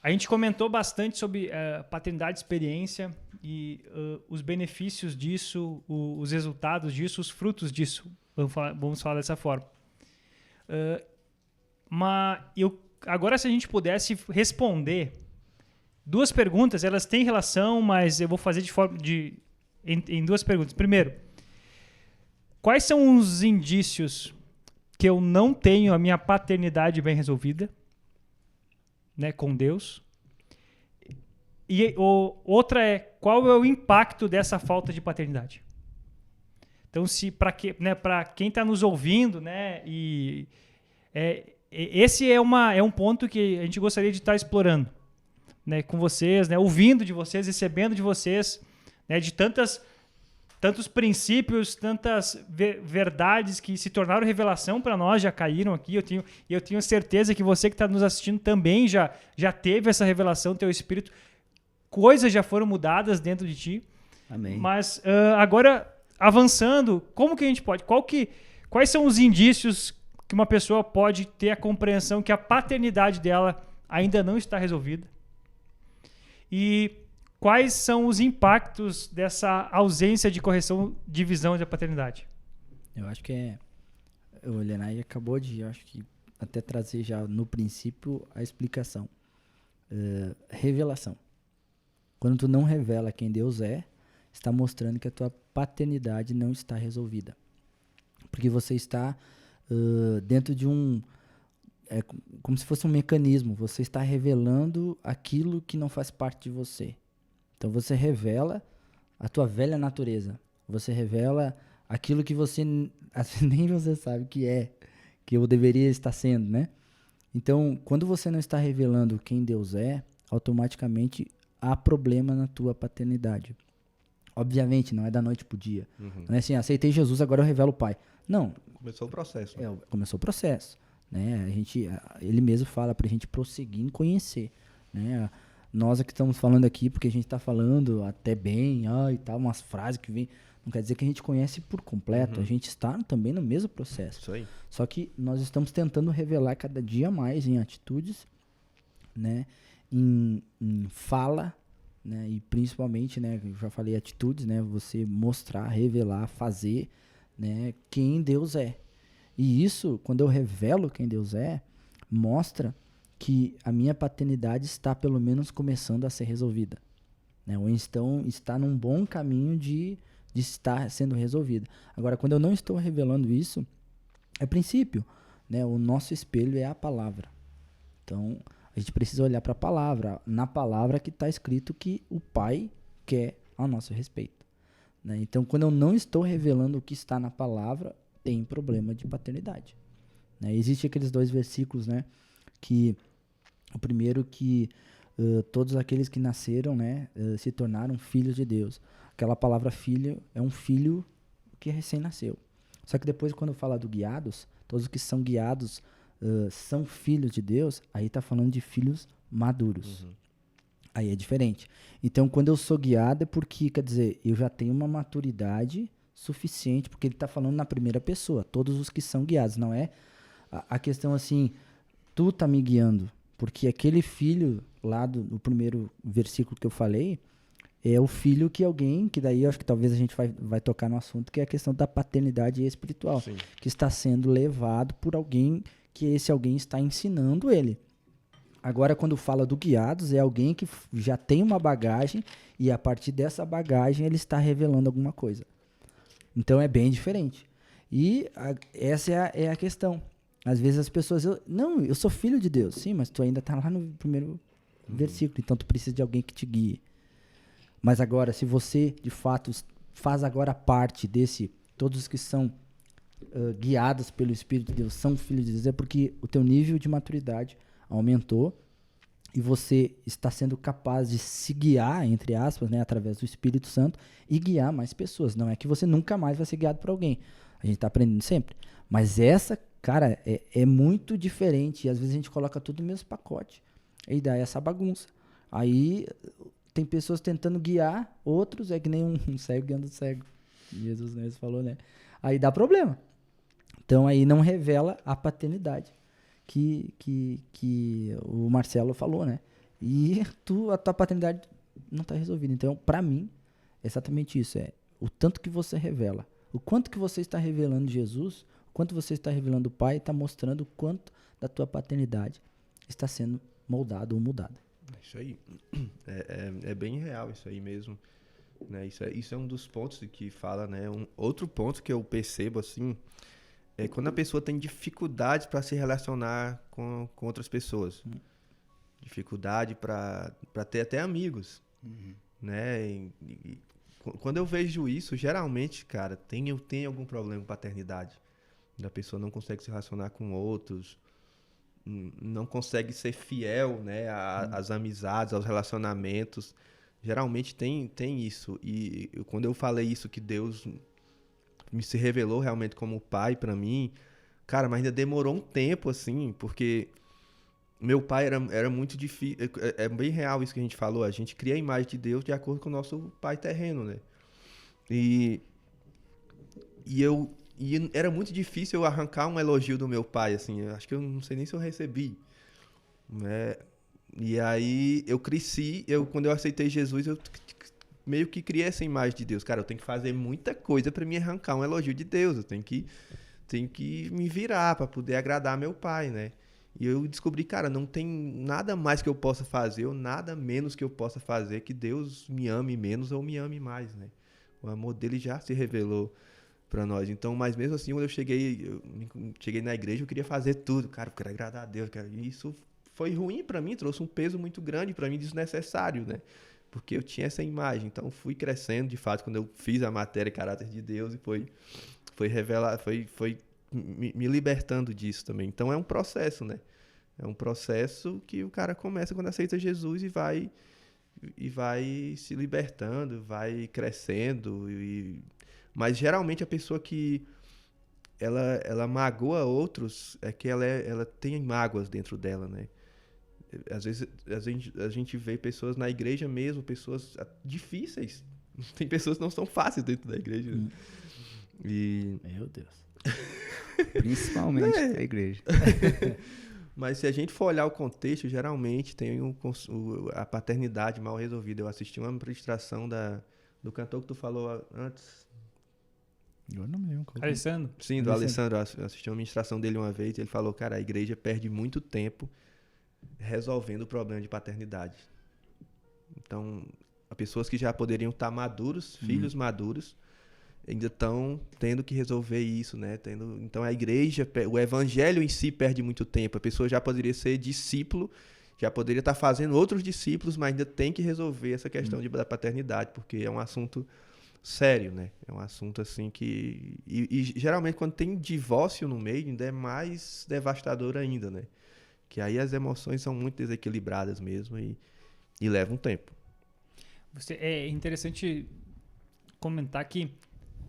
A gente comentou bastante sobre paternidade e experiência e os benefícios disso, os resultados disso, os frutos disso. Vamos falar dessa forma. Mas agora, se a gente pudesse responder 2 perguntas, elas têm relação, mas eu vou fazer em 2 perguntas. Primeiro, quais são os indícios que eu não tenho a minha paternidade bem resolvida, né, com Deus? outra é, qual é o impacto dessa falta de paternidade? Então, se para quem está nos ouvindo, né, esse é um ponto que a gente gostaria de estar explorando, né, com vocês, né, ouvindo de vocês, recebendo de vocês, né, de tantos princípios, tantas verdades que se tornaram revelação para nós, já caíram aqui. Eu tenho certeza que você que está nos assistindo também já teve essa revelação, teu espírito, coisas já foram mudadas dentro de ti. Amém. Mas agora, avançando, como que a gente pode? Quais são os indícios que uma pessoa pode ter a compreensão que a paternidade dela ainda não está resolvida? E quais são os impactos dessa ausência de correção de visão da paternidade? Eu acho que o Lenay acabou de, eu acho que até trazer já no princípio a explicação. Revelação. Quando tu não revela quem Deus é, está mostrando que a tua paternidade não está resolvida. Porque você está dentro de como se fosse um mecanismo. Você está revelando aquilo que não faz parte de você. Então você revela a tua velha natureza. Você revela aquilo que você nem você sabe que eu deveria estar sendo, né? Então, quando você não está revelando quem Deus é, automaticamente há problema na tua paternidade. Obviamente, não é da noite pro dia. Não é assim, aceitei Jesus, agora eu revelo o Pai. Não. Começou o processo. Começou o processo. Né? Ele mesmo fala pra gente prosseguir em conhecer. Né? Nós que estamos falando aqui, porque a gente está falando até bem, e tal, umas frases que vem, não quer dizer que a gente conhece por completo. A gente está também no mesmo processo. Isso aí. Só que nós estamos tentando revelar cada dia mais em atitudes, né? Em fala, né? E principalmente, né? Eu já falei atitudes, né? Você mostrar, revelar, fazer, né? Quem Deus é. E isso, quando eu revelo quem Deus é, mostra que a minha paternidade está pelo menos começando a ser resolvida, né? Ou então está num bom caminho de estar sendo resolvida. Agora, quando eu não estou revelando isso, é princípio, né? O nosso espelho é a palavra. Então, a gente precisa olhar para a palavra, na palavra que está escrito que o Pai quer a nosso respeito, né? Então, quando eu não estou revelando o que está na palavra, tem problema de paternidade, né? Existem aqueles 2 versículos, né? Que o primeiro que todos aqueles que nasceram, né, se tornaram filhos de Deus. Aquela palavra filho é um filho que recém-nasceu. Só que depois, quando fala do guiados, todos os que são guiados são filhos de Deus, aí está falando de filhos maduros. Aí é diferente. Então, quando eu sou guiado é porque, quer dizer, eu já tenho uma maturidade suficiente, porque ele está falando na primeira pessoa, todos os que são guiados. Não é a questão assim, tu tá me guiando, porque aquele filho lá do primeiro versículo que eu falei, é o filho que alguém, que daí eu acho que talvez a gente vai tocar no assunto, que é a questão da paternidade espiritual. Sim. Que está sendo levado por alguém, que esse alguém está ensinando ele. Agora, quando fala do guiados, é alguém que já tem uma bagagem e a partir dessa bagagem ele está revelando alguma coisa. Então é bem diferente. E essa é a questão. Às vezes as pessoas... eu sou filho de Deus. Sim, mas tu ainda está lá no primeiro versículo. Então tu precisa de alguém que te guie. Mas agora, se você, de fato, faz agora parte desse... Todos os que são guiados pelo Espírito de Deus são filhos de Deus, é porque o teu nível de maturidade aumentou e você está sendo capaz de se guiar, entre aspas, né, através do Espírito Santo e guiar mais pessoas. Não é que você nunca mais vai ser guiado por alguém. A gente está aprendendo sempre. Mas essa, cara, é muito diferente. E às vezes a gente coloca tudo no mesmo pacote. E dá essa bagunça. Aí tem pessoas tentando guiar, outros é que nem um cego guiando cego. Jesus mesmo falou, né? Aí dá problema. Então aí não revela a paternidade que o Marcelo falou, né? E a tua paternidade não está resolvida. Então, para mim, é exatamente isso. É o tanto que você revela. O quanto que você está revelando Jesus, o quanto você está revelando o Pai, está mostrando o quanto da tua paternidade está sendo moldado ou mudada. Isso aí. É bem real isso aí mesmo. Né? Isso é um dos pontos que fala, né? Outro ponto que eu percebo, assim, é quando a pessoa tem dificuldades para se relacionar com outras pessoas. dificuldade para ter até amigos, né? Quando eu vejo isso, geralmente, cara, tem algum problema com paternidade. A pessoa não consegue se relacionar com outros, não consegue ser fiel, né, às amizades, aos relacionamentos. Geralmente tem isso. E quando eu falei isso, que Deus me se revelou realmente como pai para mim, cara, mas ainda demorou um tempo, assim, porque meu pai era muito difícil. É bem real isso que a gente falou. A gente cria a imagem de Deus de acordo com o nosso pai terreno, né? E era muito difícil eu arrancar um elogio do meu pai, assim. Eu acho que eu não sei nem se eu recebi, né? E aí eu cresci, quando eu aceitei Jesus, eu meio que criei essa imagem de Deus. Cara, eu tenho que fazer muita coisa para me arrancar um elogio de Deus. Eu tenho que me virar para poder agradar meu pai, né? E eu descobri, cara, não tem nada mais que eu possa fazer ou nada menos que eu possa fazer que Deus me ame menos ou me ame mais, né? O amor dele já se revelou para nós. Então, mas mesmo assim, quando eu cheguei na igreja, eu queria fazer tudo. Cara, eu quero agradar a Deus. Cara. E isso foi ruim para mim, trouxe um peso muito grande para mim, desnecessário, né? Porque eu tinha essa imagem. Então, fui crescendo, de fato, quando eu fiz a matéria Caráter de Deus e foi revelar, foi me libertando disso também. Então, é um processo, né? É um processo que o cara começa quando aceita Jesus e vai se libertando, vai crescendo. Mas, geralmente, a pessoa que ela magoa outros é que ela tem mágoas dentro dela, né? Às vezes a gente vê pessoas na igreja mesmo, pessoas difíceis. Tem pessoas que não são fáceis dentro da igreja. Meu Deus. Principalmente a igreja. Mas se a gente for olhar o contexto, geralmente tem a paternidade mal resolvida. Eu assisti uma ministração do cantor que tu falou antes. Eu não me lembro. Alessandro? Sim, do Alessandro. Eu assisti uma ministração dele uma vez e ele falou, cara, a igreja perde muito tempo resolvendo o problema de paternidade. Então, as pessoas que já poderiam estar maduros, filhos maduros, ainda estão tendo que resolver isso, né? Então, a igreja, o evangelho em si perde muito tempo. A pessoa já poderia ser discípulo, já poderia estar fazendo outros discípulos, mas ainda tem que resolver essa questão da paternidade, porque é um assunto sério, né? É um assunto assim que... E geralmente, quando tem divórcio no meio, ainda é mais devastador ainda, né? Que aí as emoções são muito desequilibradas mesmo e levam um tempo. É interessante comentar que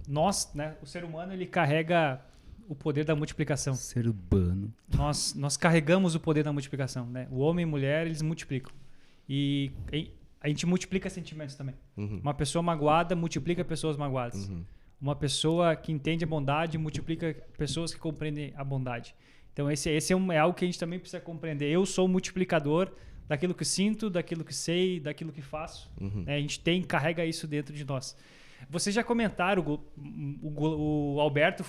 nós, né, o ser humano, ele carrega o poder da multiplicação. Ser humano. Nós carregamos o poder da multiplicação, né? O homem e a mulher, eles multiplicam. E a gente multiplica sentimentos também. Uhum. Uma pessoa magoada multiplica pessoas magoadas. Uhum. Uma pessoa que entende a bondade multiplica pessoas que compreendem a bondade. Então, esse é algo que a gente também precisa compreender. Eu sou o multiplicador daquilo que sinto, daquilo que sei, daquilo que faço. Uhum. Né? A gente carrega isso dentro de nós. Vocês já comentaram, o Alberto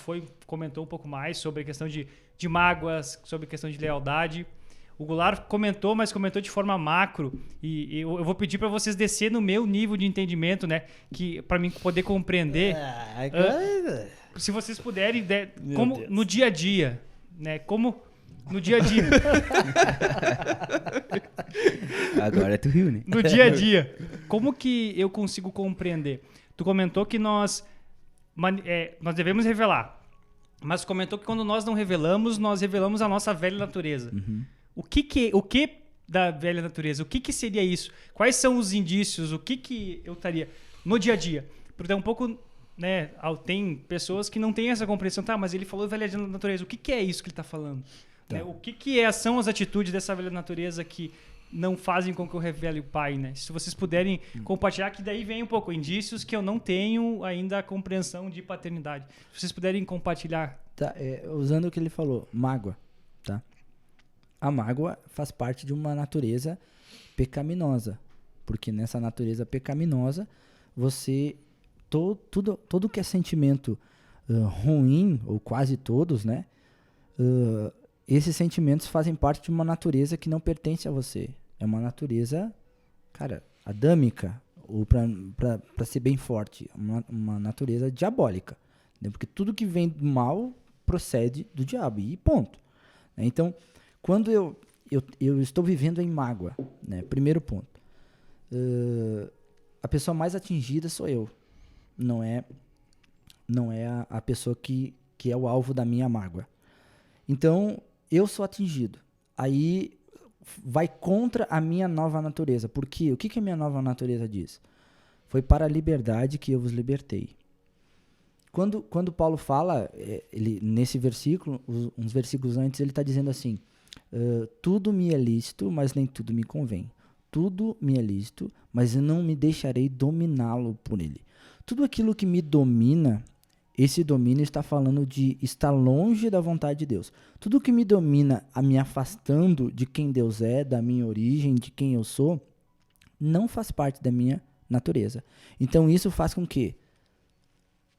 comentou um pouco mais sobre a questão de mágoas, sobre a questão de lealdade. O Goulart comentou, mas comentou de forma macro. E eu vou pedir para vocês descer no meu nível de entendimento, né? Para mim poder compreender. Se vocês puderem, como no dia a dia, né? Como no dia a dia. Agora tu riu, né? No dia a dia. Como que eu consigo compreender? Tu comentou que nós devemos revelar. Mas comentou que quando nós não revelamos, nós revelamos a nossa velha natureza. Uhum. O que da velha natureza? O que seria isso? Quais são os indícios? O que eu estaria no dia a dia? Porque é um pouco, né? Tem pessoas que não têm essa compreensão. Tá, mas ele falou velha natureza. O que é isso que ele está falando? Tá. Né? O que são as atitudes dessa velha natureza que não fazem com que eu revele o pai, né? Se vocês puderem compartilhar, que daí vem um pouco indícios que eu não tenho ainda a compreensão de paternidade. Se vocês puderem compartilhar. Tá, usando o que ele falou, mágoa, tá? A mágoa faz parte de uma natureza pecaminosa, porque nessa natureza pecaminosa, todo que é sentimento ruim, ou quase todos, né? Esses sentimentos fazem parte de uma natureza que não pertence a você. É uma natureza, cara, adâmica, ou para ser bem forte, uma natureza diabólica. Né? Porque tudo que vem do mal procede do diabo, e ponto. Então, quando eu estou vivendo em mágoa, né? Primeiro ponto. A pessoa mais atingida sou eu. Não é a pessoa que é o alvo da minha mágoa. Então, eu sou atingido. Aí vai contra a minha nova natureza. Por quê? O que a minha nova natureza diz? Foi para a liberdade que eu vos libertei. Quando Paulo fala, nesse versículo, uns versículos antes, ele está dizendo assim, tudo me é lícito, mas nem tudo me convém. Tudo me é lícito, mas eu não me deixarei dominá-lo por ele. Tudo aquilo que me domina, esse domínio está falando de estar longe da vontade de Deus. Tudo que me domina, me afastando de quem Deus é, da minha origem, de quem eu sou, não faz parte da minha natureza. Então isso faz com que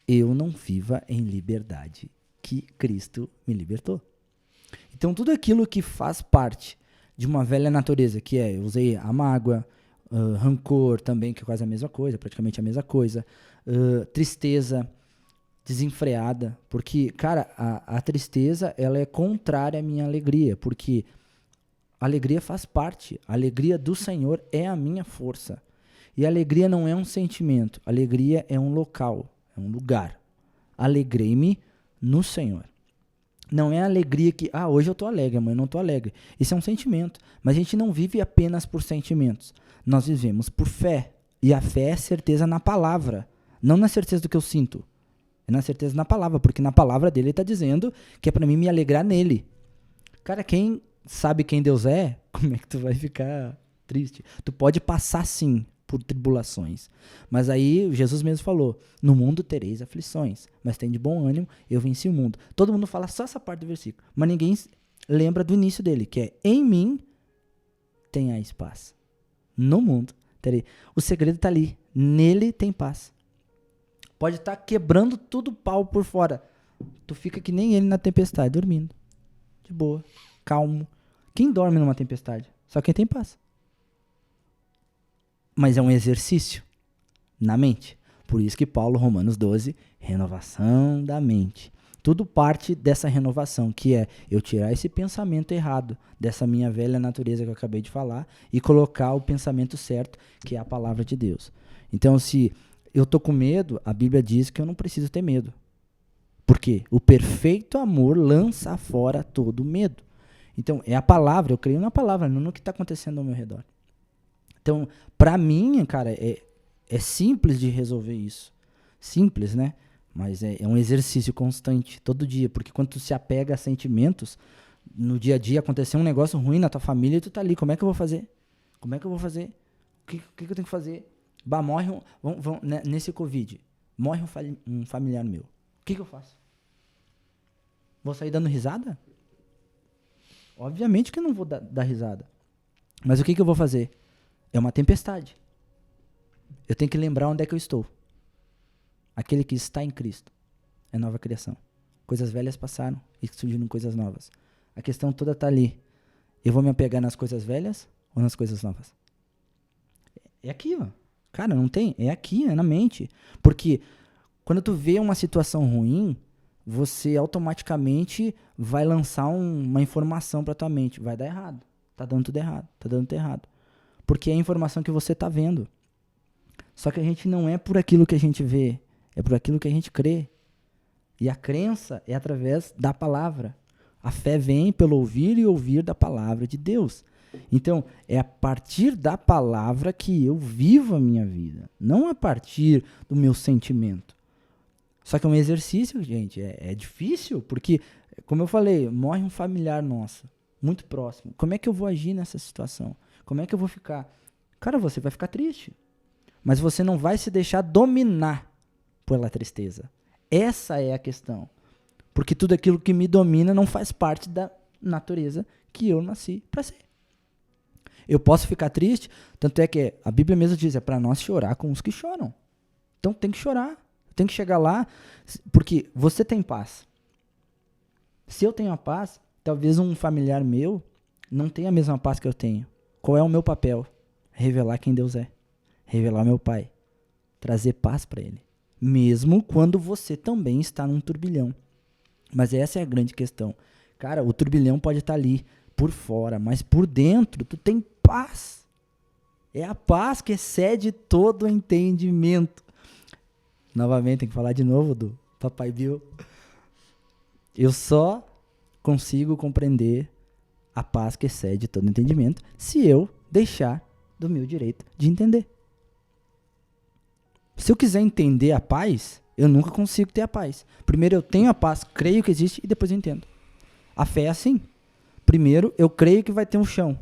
eu não viva em liberdade que Cristo me libertou. Então tudo aquilo que faz parte de uma velha natureza, que eu usei a mágoa, rancor também, que é quase a mesma coisa, praticamente a mesma coisa, tristeza desenfreada, porque, cara, a tristeza, ela é contrária à minha alegria, porque a alegria faz parte, a alegria do Senhor é a minha força, e a alegria não é um sentimento, a alegria é um local, é um lugar. Alegrei-me no Senhor. Não é a alegria que, hoje eu tô alegre, amanhã eu não tô alegre. Isso é um sentimento, mas a gente não vive apenas por sentimentos, nós vivemos por fé, e a fé é certeza na palavra, não na certeza do que eu sinto, é na certeza na palavra, porque na palavra dele ele está dizendo que é para mim me alegrar nele. Cara, quem sabe quem Deus é, como é que tu vai ficar triste? Tu pode passar sim por tribulações, mas aí Jesus mesmo falou, no mundo tereis aflições, mas tem de bom ânimo, eu venci o mundo. Todo mundo fala só essa parte do versículo, mas ninguém lembra do início dele, que é, em mim tenhais paz. No mundo terei. O segredo está ali, nele tem paz. Pode estar quebrando tudo pau por fora. Tu fica que nem ele na tempestade, dormindo. De boa, calmo. Quem dorme numa tempestade? Só quem tem paz. Mas é um exercício na mente. Por isso que Paulo, Romanos 12, renovação da mente. Tudo parte dessa renovação, que é eu tirar esse pensamento errado, dessa minha velha natureza que eu acabei de falar, e colocar o pensamento certo, que é a palavra de Deus. Então, se eu tô com medo, a Bíblia diz que eu não preciso ter medo. Por quê? O perfeito amor lança fora todo medo. Então, é a palavra, eu creio na palavra, não no que está acontecendo ao meu redor. Então, para mim, cara, é simples de resolver isso. Simples, né? Mas é um exercício constante, todo dia. Porque quando tu se apega a sentimentos, no dia a dia aconteceu um negócio ruim na tua família e tu tá ali, como é que eu vou fazer? Como é que eu vou fazer? O que eu tenho que fazer? Morre nesse Covid, morre um familiar meu. O que eu faço? Vou sair dando risada? Obviamente que eu não vou dar risada. Mas o que eu vou fazer? É uma tempestade. Eu tenho que lembrar onde é que eu estou. Aquele que está em Cristo é nova criação. Coisas velhas passaram e surgiram coisas novas. A questão toda está ali. Eu vou me apegar nas coisas velhas ou nas coisas novas? É aqui, ó. Cara, não tem? É aqui, é na mente. Porque quando tu vê uma situação ruim, você automaticamente vai lançar uma informação pra tua mente. Vai dar errado. Tá dando tudo errado. Tá dando tudo errado. Porque é a informação que você tá vendo. Só que a gente não é por aquilo que a gente vê. É por aquilo que a gente crê. E a crença é através da palavra. A fé vem pelo ouvir e ouvir da palavra de Deus. Então, é a partir da palavra que eu vivo a minha vida, não a partir do meu sentimento. Só que é um exercício, gente, é difícil, porque, como eu falei, morre um familiar nosso, muito próximo. Como é que eu vou agir nessa situação? Como é que eu vou ficar? Cara, você vai ficar triste, mas você não vai se deixar dominar pela tristeza. Essa é a questão. Porque tudo aquilo que me domina não faz parte da natureza que eu nasci para ser. Eu posso ficar triste, tanto é que a Bíblia mesmo diz, é para nós chorar com os que choram. Então tem que chorar, tem que chegar lá, porque você tem paz. Se eu tenho a paz, talvez um familiar meu não tenha a mesma paz que eu tenho. Qual é o meu papel? Revelar quem Deus é. Revelar meu Pai. Trazer paz para ele. Mesmo quando você também está num turbilhão. Mas essa é a grande questão. Cara, o turbilhão pode estar ali, por fora, mas por dentro tu tem paz. É a paz que excede todo o entendimento. Novamente, tem que falar de novo do Papai Bill. Eu só consigo compreender a paz que excede todo o entendimento se eu deixar do meu direito de entender. Se eu quiser entender a paz, eu nunca consigo ter a paz. Primeiro eu tenho a paz, creio que existe, e depois eu entendo. A fé é assim. Primeiro eu creio que vai ter um chão.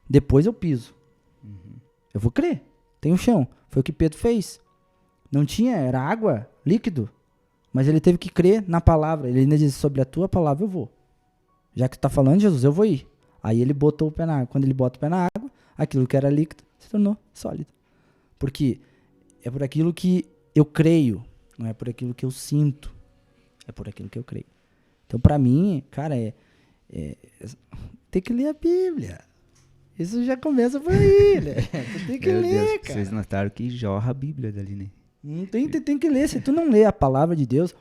Depois eu piso. Eu vou crer. Tem um chão. Foi o que Pedro fez. Não tinha, era água, líquido. Mas ele teve que crer na palavra. Ele ainda disse, sobre a tua palavra eu vou. Já que tu tá falando, Jesus, eu vou ir. Aí ele botou o pé na água. Quando ele bota o pé na água, aquilo que era líquido se tornou sólido. Porque é por aquilo que eu creio, não é por aquilo que eu sinto. É por aquilo que eu creio. Então, pra mim, cara, tem que ler a Bíblia. Isso já começa por aí, né? Tu tem que Meu ler, Deus, cara. vocês notaram que jorra a Bíblia dali, né? Tem que ler. Se tu não lê a palavra de Deus,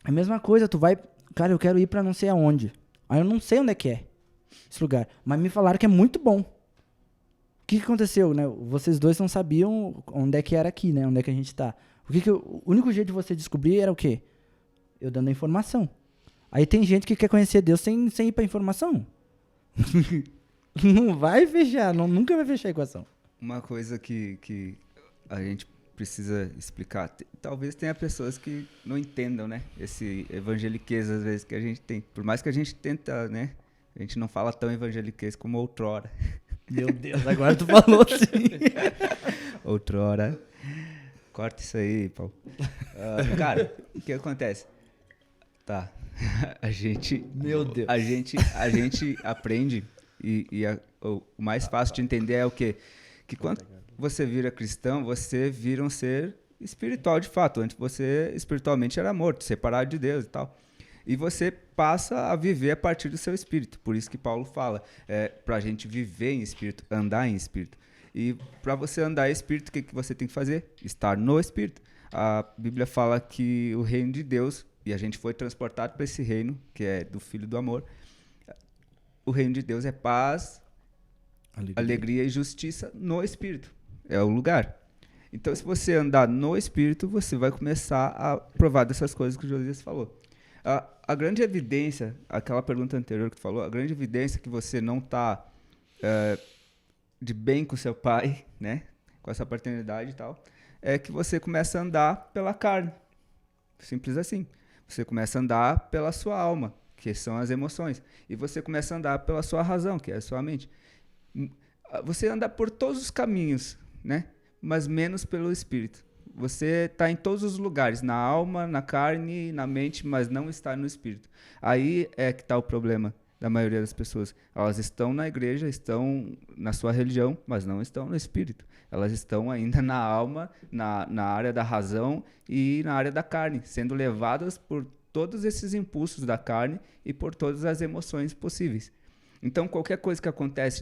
é a mesma coisa. Tu vai, cara, eu quero ir pra não sei aonde. Aí eu não sei onde é que é esse lugar. Mas me falaram que é muito bom. O que aconteceu, né? Vocês dois não sabiam onde é que era aqui, né? Onde é que a gente tá. O único jeito de você descobrir era o quê? Eu dando a informação. Aí tem gente que quer conhecer Deus sem ir pra informação. Não vai fechar, nunca vai fechar a equação. Uma coisa que a gente precisa explicar. Talvez tenha pessoas que não entendam, né? Esse evangeliquez, às vezes, que a gente tem. Por mais que a gente tenta, né? A gente não fala tão evangeliquez como outrora. Meu Deus, agora tu falou assim. Outrora. Corta isso aí, Paulo. Cara, o que acontece? Tá. Meu Deus. A gente aprende o mais fácil de entender é o quê? Que quando você vira cristão, você vira um ser espiritual de fato. Antes você espiritualmente era morto, separado de Deus e tal. E você passa a viver a partir do seu espírito. Por isso que Paulo fala, pra gente viver em espírito, andar em espírito. E para você andar em espírito, o que você tem que fazer? Estar no espírito. A Bíblia fala que o reino de Deus, e a gente foi transportado para esse reino, que é do Filho do Amor. O reino de Deus é paz, alegria e justiça no espírito. É o lugar. Então, se você andar no espírito, você vai começar a provar dessas coisas que o Josias falou. A grande evidência, aquela pergunta anterior que tu falou, a grande evidência que você não está de bem com seu pai, né, com essa paternidade e tal, é que você começa a andar pela carne. Simples assim. Você começa a andar pela sua alma, que são as emoções. E você começa a andar pela sua razão, que é a sua mente. Você anda por todos os caminhos, né, mas menos pelo espírito. Você está em todos os lugares, na alma, na carne, na mente, mas não está no espírito. Aí é que está o problema da maioria das pessoas. Elas estão na igreja, estão na sua religião, mas não estão no espírito. Elas estão ainda na alma, na área da razão e na área da carne, sendo levadas por todos esses impulsos da carne e por todas as emoções possíveis. Então, qualquer coisa que acontece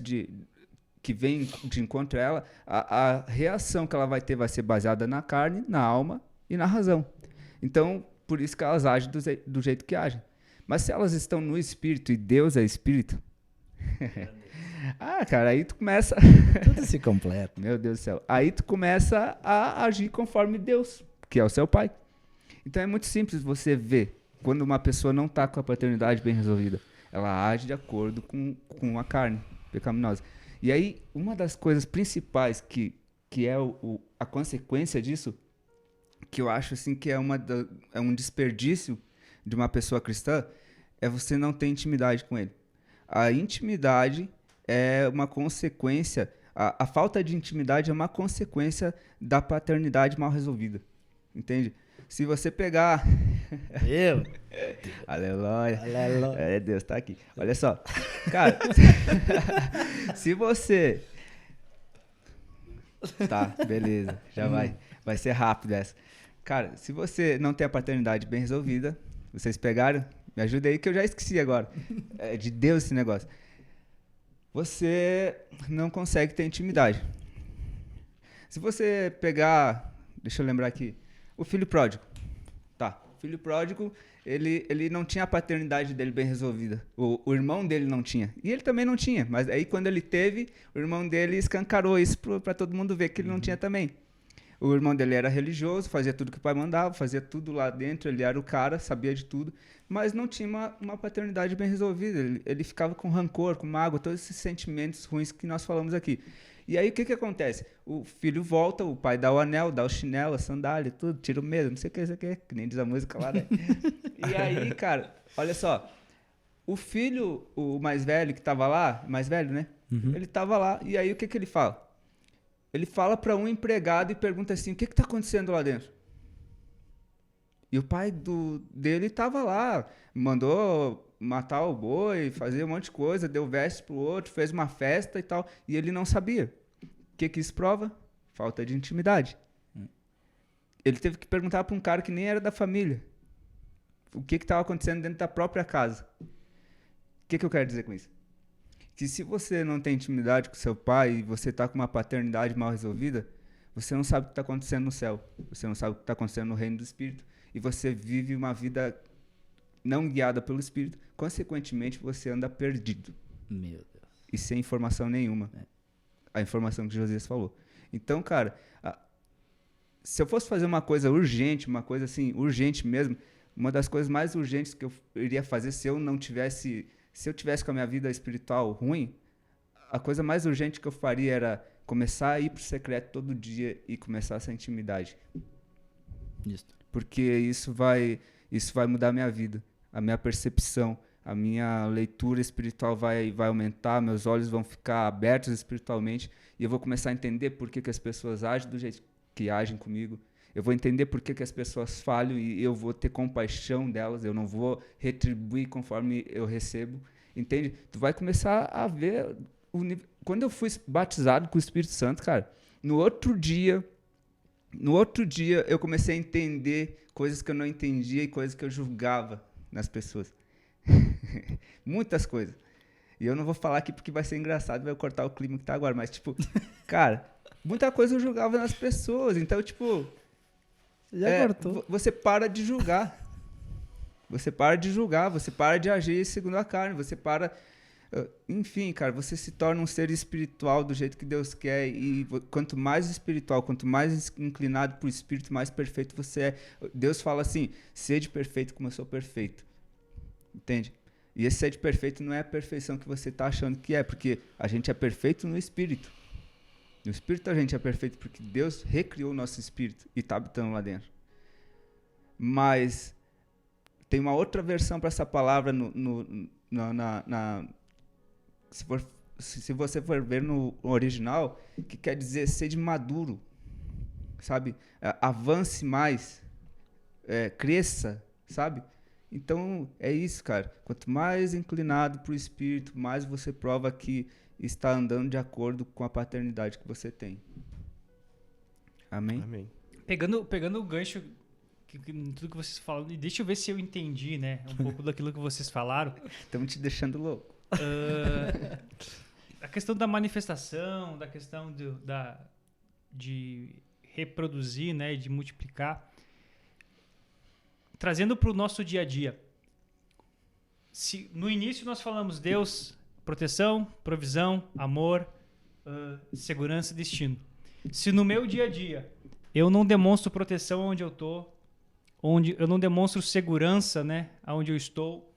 que vem de encontro a ela, a reação que ela vai ter vai ser baseada na carne, na alma e na razão. Então, por isso que elas agem do jeito que agem. Mas se elas estão no espírito e Deus é espírito, cara, aí tu começa... Tudo se completa. Meu Deus do céu. Aí tu começa a agir conforme Deus, que é o seu pai. Então é muito simples você ver quando uma pessoa não está com a paternidade bem resolvida. Ela age de acordo com a carne pecaminosa. E aí, uma das coisas principais que é a consequência disso, que eu acho assim que é um desperdício de uma pessoa cristã, é você não ter intimidade com ele. A intimidade é uma consequência, a falta de intimidade é uma consequência da paternidade mal resolvida. Entende? Se você pegar... Aleluia. Aleluia. Deus tá aqui. Olha só. Cara, se você... Tá, beleza. Já vai ser rápido essa. Cara, se você não tem a paternidade bem resolvida, vocês pegaram? Me ajuda aí que eu já esqueci agora. É de Deus esse negócio. Você não consegue ter intimidade. Se você pegar... Deixa eu lembrar aqui. O filho pródigo. Tá. O filho pródigo, ele não tinha a paternidade dele bem resolvida. O irmão dele não tinha. E ele também não tinha. Mas aí, quando ele teve, o irmão dele escancarou isso para todo mundo ver que ele não tinha também. O irmão dele era religioso, fazia tudo que o pai mandava, fazia tudo lá dentro, ele era o cara, sabia de tudo, mas não tinha uma paternidade bem resolvida. Ele ficava com rancor, com mágoa, todos esses sentimentos ruins que nós falamos aqui. E aí, o que acontece? O filho volta, o pai dá o anel, dá o chinelo, a sandália, tudo, tira o medo, não sei o que nem diz a música lá, né? E aí, cara, olha só, o filho, o mais velho que tava lá, mais velho, né? Ele tava lá, e aí o que ele fala? Ele fala para um empregado e pergunta assim, o que tá acontecendo lá dentro? E o pai dele estava lá, mandou matar o boi, fazer um monte de coisa, deu veste pro outro, fez uma festa e tal, e ele não sabia. O que isso prova? Falta de intimidade. Ele teve que perguntar para um cara que nem era da família o que estava acontecendo dentro da própria casa. O que eu quero dizer com isso? Que se você não tem intimidade com seu pai e você está com uma paternidade mal resolvida, você não sabe o que está acontecendo no céu. Você não sabe o que está acontecendo no reino do Espírito. E você vive uma vida não guiada pelo Espírito. Consequentemente, você anda perdido. Meu Deus. E sem informação nenhuma. A informação que Josias falou. Então, cara, se eu fosse fazer uma coisa urgente, uma coisa assim, urgente mesmo, uma das coisas mais urgentes que eu iria fazer se eu tivesse com a minha vida espiritual ruim, a coisa mais urgente que eu faria era começar a ir pro secreto todo dia e começar essa intimidade. Isso. Porque isso vai mudar a minha vida, a minha percepção, a minha leitura espiritual vai aumentar, meus olhos vão ficar abertos espiritualmente e eu vou começar a entender por que as pessoas agem do jeito que agem comigo. Eu vou entender por que as pessoas falham e eu vou ter compaixão delas, eu não vou retribuir conforme eu recebo. Entende? Tu vai começar a ver... Quando eu fui batizado com o Espírito Santo, cara, no outro dia eu comecei a entender coisas que eu não entendia e coisas que eu julgava nas pessoas. Muitas coisas. E eu não vou falar aqui porque vai ser engraçado, vai cortar o clima que tá agora, mas tipo, cara, muita coisa eu julgava nas pessoas, então tipo... Já cortou. Você para de julgar. Você para de julgar, você para de agir segundo a carne, você para... Enfim, cara, você se torna um ser espiritual do jeito que Deus quer e quanto mais espiritual, quanto mais inclinado para o Espírito, mais perfeito você é. Deus fala assim, sede perfeito como eu sou perfeito. Entende? E esse sede perfeito não é a perfeição que você está achando que é, porque a gente é perfeito no Espírito. No Espírito a gente é perfeito porque Deus recriou o nosso Espírito e está habitando lá dentro. Mas tem uma outra versão para essa palavra se você for ver no original, que quer dizer sede maduro, sabe? Avance mais, cresça, sabe? Então, é isso, cara. Quanto mais inclinado para o Espírito, mais você prova que está andando de acordo com a paternidade que você tem. Amém? Amém. Pegando o gancho, tudo que vocês falaram, e deixa eu ver se eu entendi, né? Um pouco daquilo que vocês falaram. Estamos te deixando louco. A questão da manifestação, da questão de reproduzir, né, de multiplicar, trazendo para o nosso dia a dia. Se no início nós falamos Deus, proteção, provisão, amor, segurança, destino. Se no meu dia a dia eu não demonstro proteção onde eu estou, onde eu não demonstro segurança, né, onde eu estou,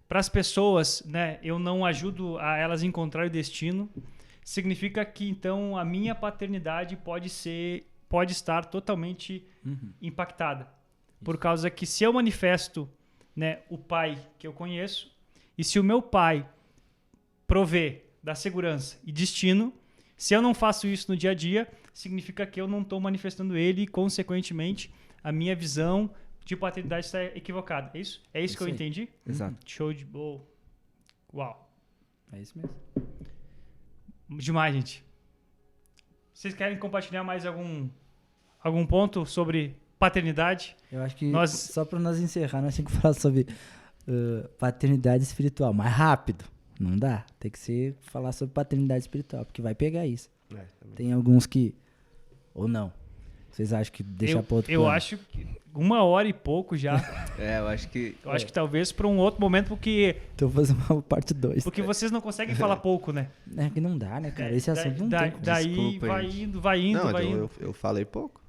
para as pessoas, né, eu não ajudo a elas encontrar o destino, significa que então a minha paternidade pode estar totalmente impactada. Por causa que se eu manifesto, né, o pai que eu conheço, e se o meu pai provê da segurança e destino, se eu não faço isso no dia a dia, significa que eu não estou manifestando ele e, consequentemente, a minha visão de paternidade está equivocada. É isso? É isso que eu entendi? Exato. Show de bola. Uau. É isso mesmo. Demais, gente. Vocês querem compartilhar mais algum ponto sobre paternidade? Eu acho que só para nós encerrar, nós temos que falar sobre paternidade espiritual. Mais rápido. Não dá. Tem que falar sobre paternidade espiritual, porque vai pegar isso. Tem alguns que... Ou não. Vocês acham que deixar para outro Eu plano? acho que 1 hora e pouco já. Eu acho que... Eu acho que talvez para um outro momento, porque Então vou fazer uma parte 2. vocês não conseguem falar pouco, né? É que não dá, né, cara? Esse assunto não tem como. Daí Desculpa, vai gente. indo, vai indo, Não, vai então indo. eu falei pouco.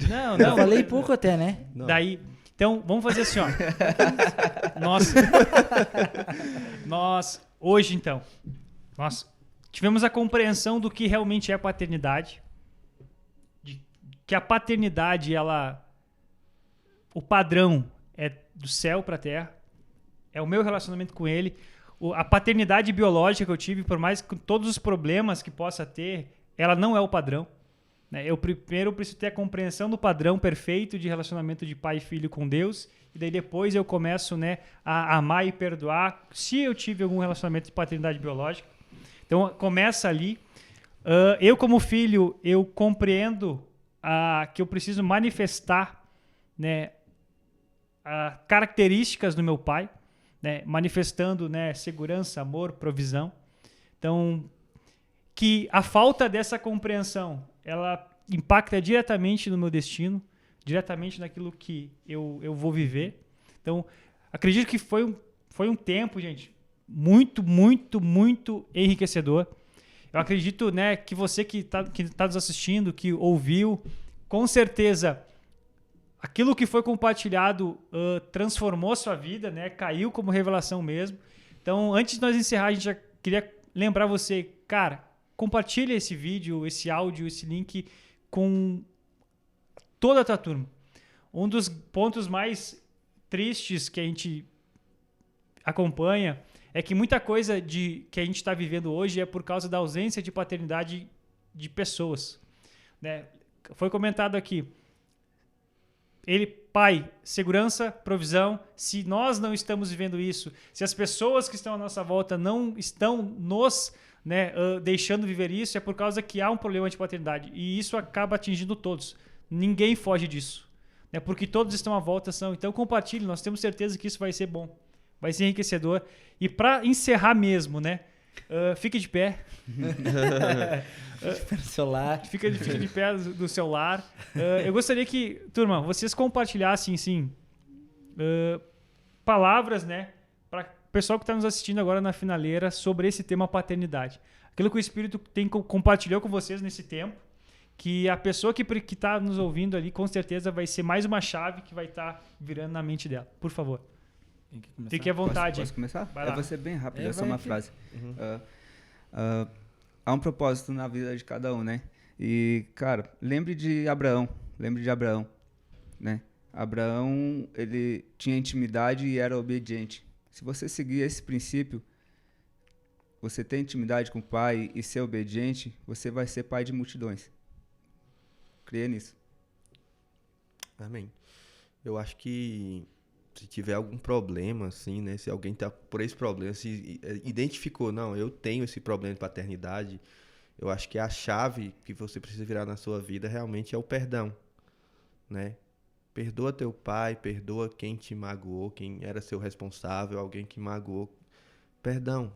Não, Eu não. falei pouco até, né? Não. Daí, então, vamos fazer assim, ó. Nós hoje, então, nós tivemos a compreensão do que realmente é paternidade. Que a paternidade, o padrão é do céu para a terra. É o meu relacionamento com ele. A paternidade biológica que eu tive, por mais que todos os problemas que possa ter, ela não é o padrão. Né? Eu primeiro preciso ter a compreensão do padrão perfeito de relacionamento de pai e filho com Deus, e daí depois eu começo, né, a amar e perdoar se eu tive algum relacionamento de paternidade biológica. Então começa ali. Eu como filho, eu compreendo que eu preciso manifestar, né, características do meu pai, né, manifestando, né, segurança, amor, provisão. Então, que a falta dessa compreensão, ela impacta diretamente no meu destino, diretamente naquilo que eu vou viver. Então, acredito que foi um tempo, gente, muito, muito, muito enriquecedor. Eu acredito, né, que você que tá nos assistindo, que ouviu, com certeza, aquilo que foi compartilhado transformou a sua vida, né, caiu como revelação mesmo. Então, antes de nós encerrar, a gente já queria lembrar você, cara, compartilha esse vídeo, esse áudio, esse link com toda a tua turma. Um dos pontos mais tristes que a gente acompanha é que muita coisa que a gente está vivendo hoje é por causa da ausência de paternidade de pessoas. Né? Foi comentado aqui. Pai, segurança, provisão. Se nós não estamos vivendo isso, se as pessoas que estão à nossa volta não estão nos, né, deixando viver isso, é por causa que há um problema de paternidade. E isso acaba atingindo todos. Ninguém foge disso. Né? Porque todos estão à volta. Então compartilhe, nós temos certeza que isso vai ser bom. Vai ser enriquecedor. E para encerrar mesmo, né? Fique de pé. Fica de pé do celular. Eu gostaria que, turma, vocês compartilhassem, sim, palavras, né? Para o pessoal que está nos assistindo agora na finaleira sobre esse tema paternidade. Aquilo que o Espírito compartilhou com vocês nesse tempo, que a pessoa que está nos ouvindo ali, com certeza vai ser mais uma chave que vai estar virando na mente dela. Por favor. Fique à vontade. Posso começar? Vai lá. Vai ser bem rápido, é só vai uma aqui. frase. Há um propósito na vida de cada um, né? E, cara, lembre de Abraão, né? Abraão, ele tinha intimidade e era obediente. Se você seguir esse princípio, você ter intimidade com o pai e ser obediente, você vai ser pai de multidões. Creia nisso. Amém. Eu acho que se tiver algum problema, assim, né? Se alguém tá por esse problema, se identificou, não, eu tenho esse problema de paternidade, eu acho que a chave que você precisa virar na sua vida realmente é o perdão, né? Perdoa teu pai, perdoa quem te magoou, quem era seu responsável, alguém que magoou. Perdão.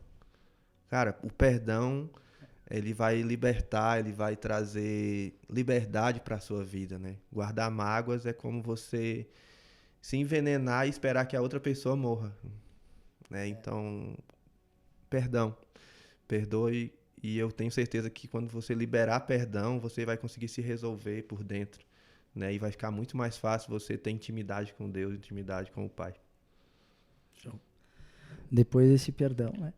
Cara, o perdão, ele vai libertar, ele vai trazer liberdade para a sua vida, né? Guardar mágoas é como você se envenenar e esperar que a outra pessoa morra, né? Então, perdão. Perdoe, e eu tenho certeza que quando você liberar perdão, você vai conseguir se resolver por dentro, né? E vai ficar muito mais fácil você ter intimidade com Deus, intimidade com o Pai. Depois desse perdão, né?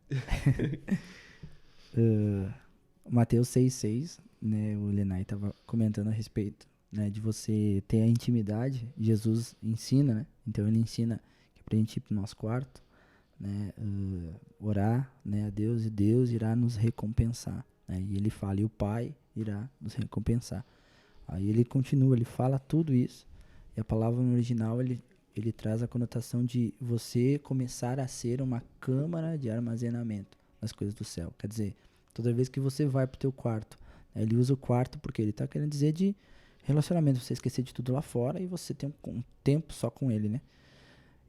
Mateus 6,6, né? O Lenay estava comentando a respeito, né, de você ter a intimidade. Jesus ensina, né? Então ele ensina que é pra gente ir pro nosso quarto, né, orar, né, a Deus, e Deus irá nos recompensar, né? E ele fala, e o Pai irá nos recompensar. Aí ele continua, ele fala tudo isso, e a palavra no original ele traz a conotação de você começar a ser uma câmara de armazenamento das coisas do céu. Quer dizer, toda vez que você vai pro teu quarto, né, ele usa o quarto porque ele está querendo dizer de relacionamento, você esquecer de tudo lá fora e você tem um tempo só com ele, né?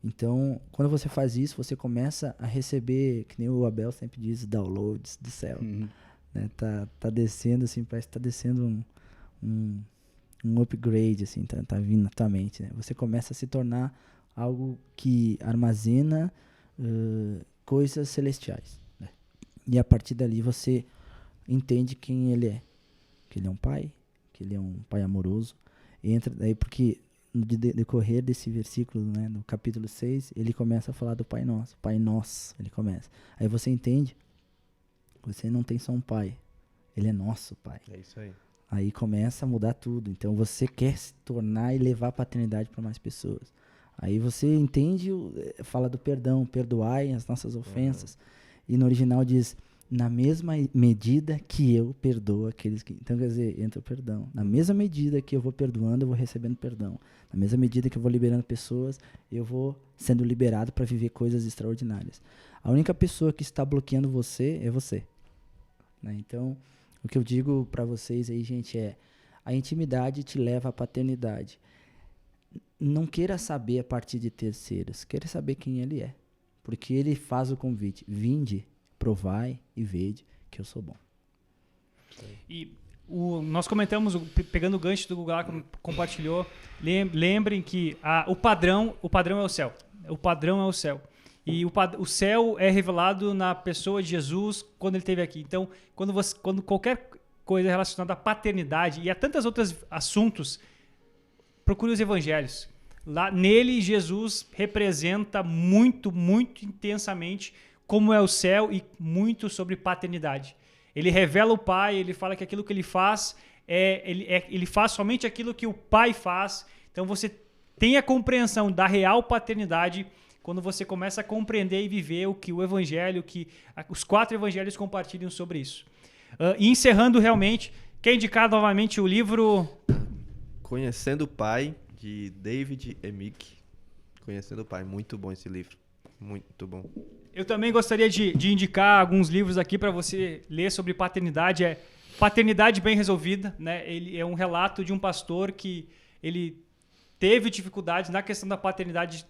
Então, quando você faz isso, você começa a receber, que nem o Abel sempre diz, downloads do céu. Né? Tá descendo assim, parece que tá descendo um upgrade, assim, tá vindo na tua mente, né? Você começa a se tornar algo que armazena coisas celestiais, né? E a partir dali você entende quem ele é. Que ele é um pai, que ele é um pai amoroso. Entra daí porque no decorrer desse versículo, né, no capítulo 6, ele começa a falar do Pai Nosso. Pai Nosso, ele começa. Aí você entende, você não tem só um pai, ele é nosso pai. É isso aí. Aí começa a mudar tudo. Então você quer se tornar e levar a paternidade para mais pessoas. Aí você entende, fala do perdão, perdoai as nossas ofensas. E no original diz, na mesma medida que eu perdoo aqueles que... Então, quer dizer, entra o perdão. Na mesma medida que eu vou perdoando, eu vou recebendo perdão. Na mesma medida que eu vou liberando pessoas, eu vou sendo liberado para viver coisas extraordinárias. A única pessoa que está bloqueando você é você, né? Então, o que eu digo para vocês aí, gente, é a intimidade te leva à paternidade. Não queira saber a partir de terceiros, queira saber quem ele é. Porque ele faz o convite. Vinde, provai e vede que eu sou bom. E nós comentamos, pegando o gancho do Google que compartilhou, lembrem que o padrão é o céu. O padrão é o céu. E o céu é revelado na pessoa de Jesus quando ele esteve aqui. Então, quando qualquer coisa relacionada à paternidade e a tantos outros assuntos, procure os evangelhos. Lá nele, Jesus representa muito, muito intensamente como é o céu e muito sobre paternidade. Ele revela o Pai, ele fala que aquilo que ele faz, ele faz somente aquilo que o Pai faz. Então você tem a compreensão da real paternidade quando você começa a compreender e viver o que o Evangelho, que os 4 Evangelhos compartilham sobre isso. E encerrando realmente, quer indicar novamente o livro... Conhecendo o Pai, de David Emick. Conhecendo o Pai, muito bom esse livro. Muito bom. Eu também gostaria de indicar alguns livros aqui para você ler sobre paternidade. É Paternidade Bem Resolvida, né? Ele é um relato de um pastor que ele teve dificuldades na questão da paternidade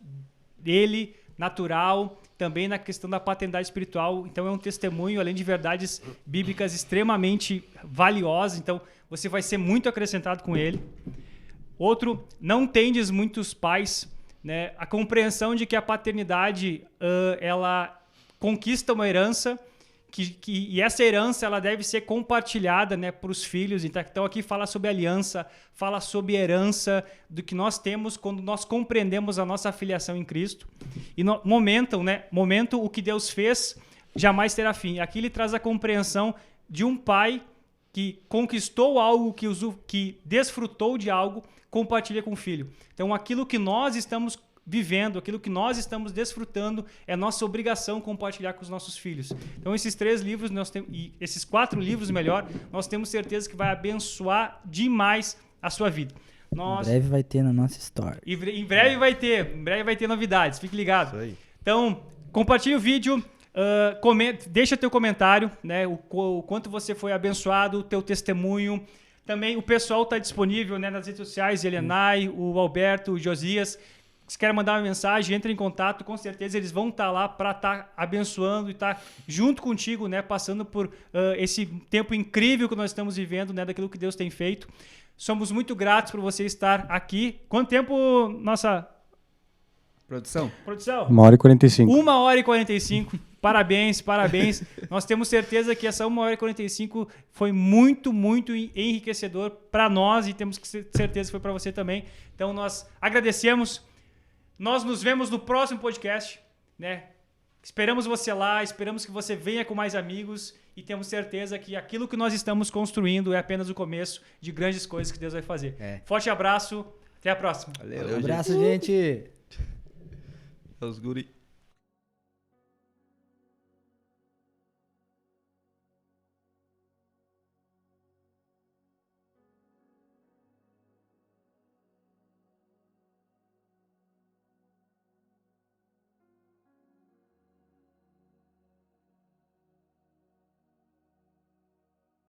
dele, natural, também na questão da paternidade espiritual. Então é um testemunho, além de verdades bíblicas extremamente valiosas. Então você vai ser muito acrescentado com ele. Outro, Não Tendes Muitos Pais, né? A compreensão de que a paternidade ela conquista uma herança e essa herança ela deve ser compartilhada, né, para os filhos. Então aqui fala sobre aliança, fala sobre herança do que nós temos quando nós compreendemos a nossa filiação em Cristo. E momento o que Deus fez jamais terá fim. Aqui ele traz a compreensão de um pai que conquistou algo, que desfrutou de algo, compartilha com o filho. Então aquilo que nós estamos vivendo, aquilo que nós estamos desfrutando, é nossa obrigação compartilhar com os nossos filhos. Então esses 3 livros, e esses 4 livros, melhor, nós temos certeza que vai abençoar demais a sua vida. Em breve vai ter na nossa história. Em breve vai ter novidades, fique ligado. Isso aí. Então, compartilhe o vídeo, deixa teu comentário, né, o quanto você foi abençoado, o teu testemunho. Também o pessoal está disponível, né, nas redes sociais, Elenay, o Alberto, o Josias. Se querem mandar uma mensagem, entre em contato, com certeza eles vão estar lá para estar abençoando e estar junto contigo, né, passando por esse tempo incrível que nós estamos vivendo, né, daquilo que Deus tem feito. Somos muito gratos por você estar aqui. Quanto tempo, nossa Produção? 1h45. 1h45. Parabéns. Nós temos certeza que essa 1h45 foi muito, muito enriquecedor para nós e temos certeza que foi para você também. Então nós agradecemos. Nós nos vemos no próximo podcast, né? Esperamos você lá, esperamos que você venha com mais amigos e temos certeza que aquilo que nós estamos construindo é apenas o começo de grandes coisas que Deus vai fazer. Forte abraço, até a próxima. Valeu, Um abraço, gente. Os guri.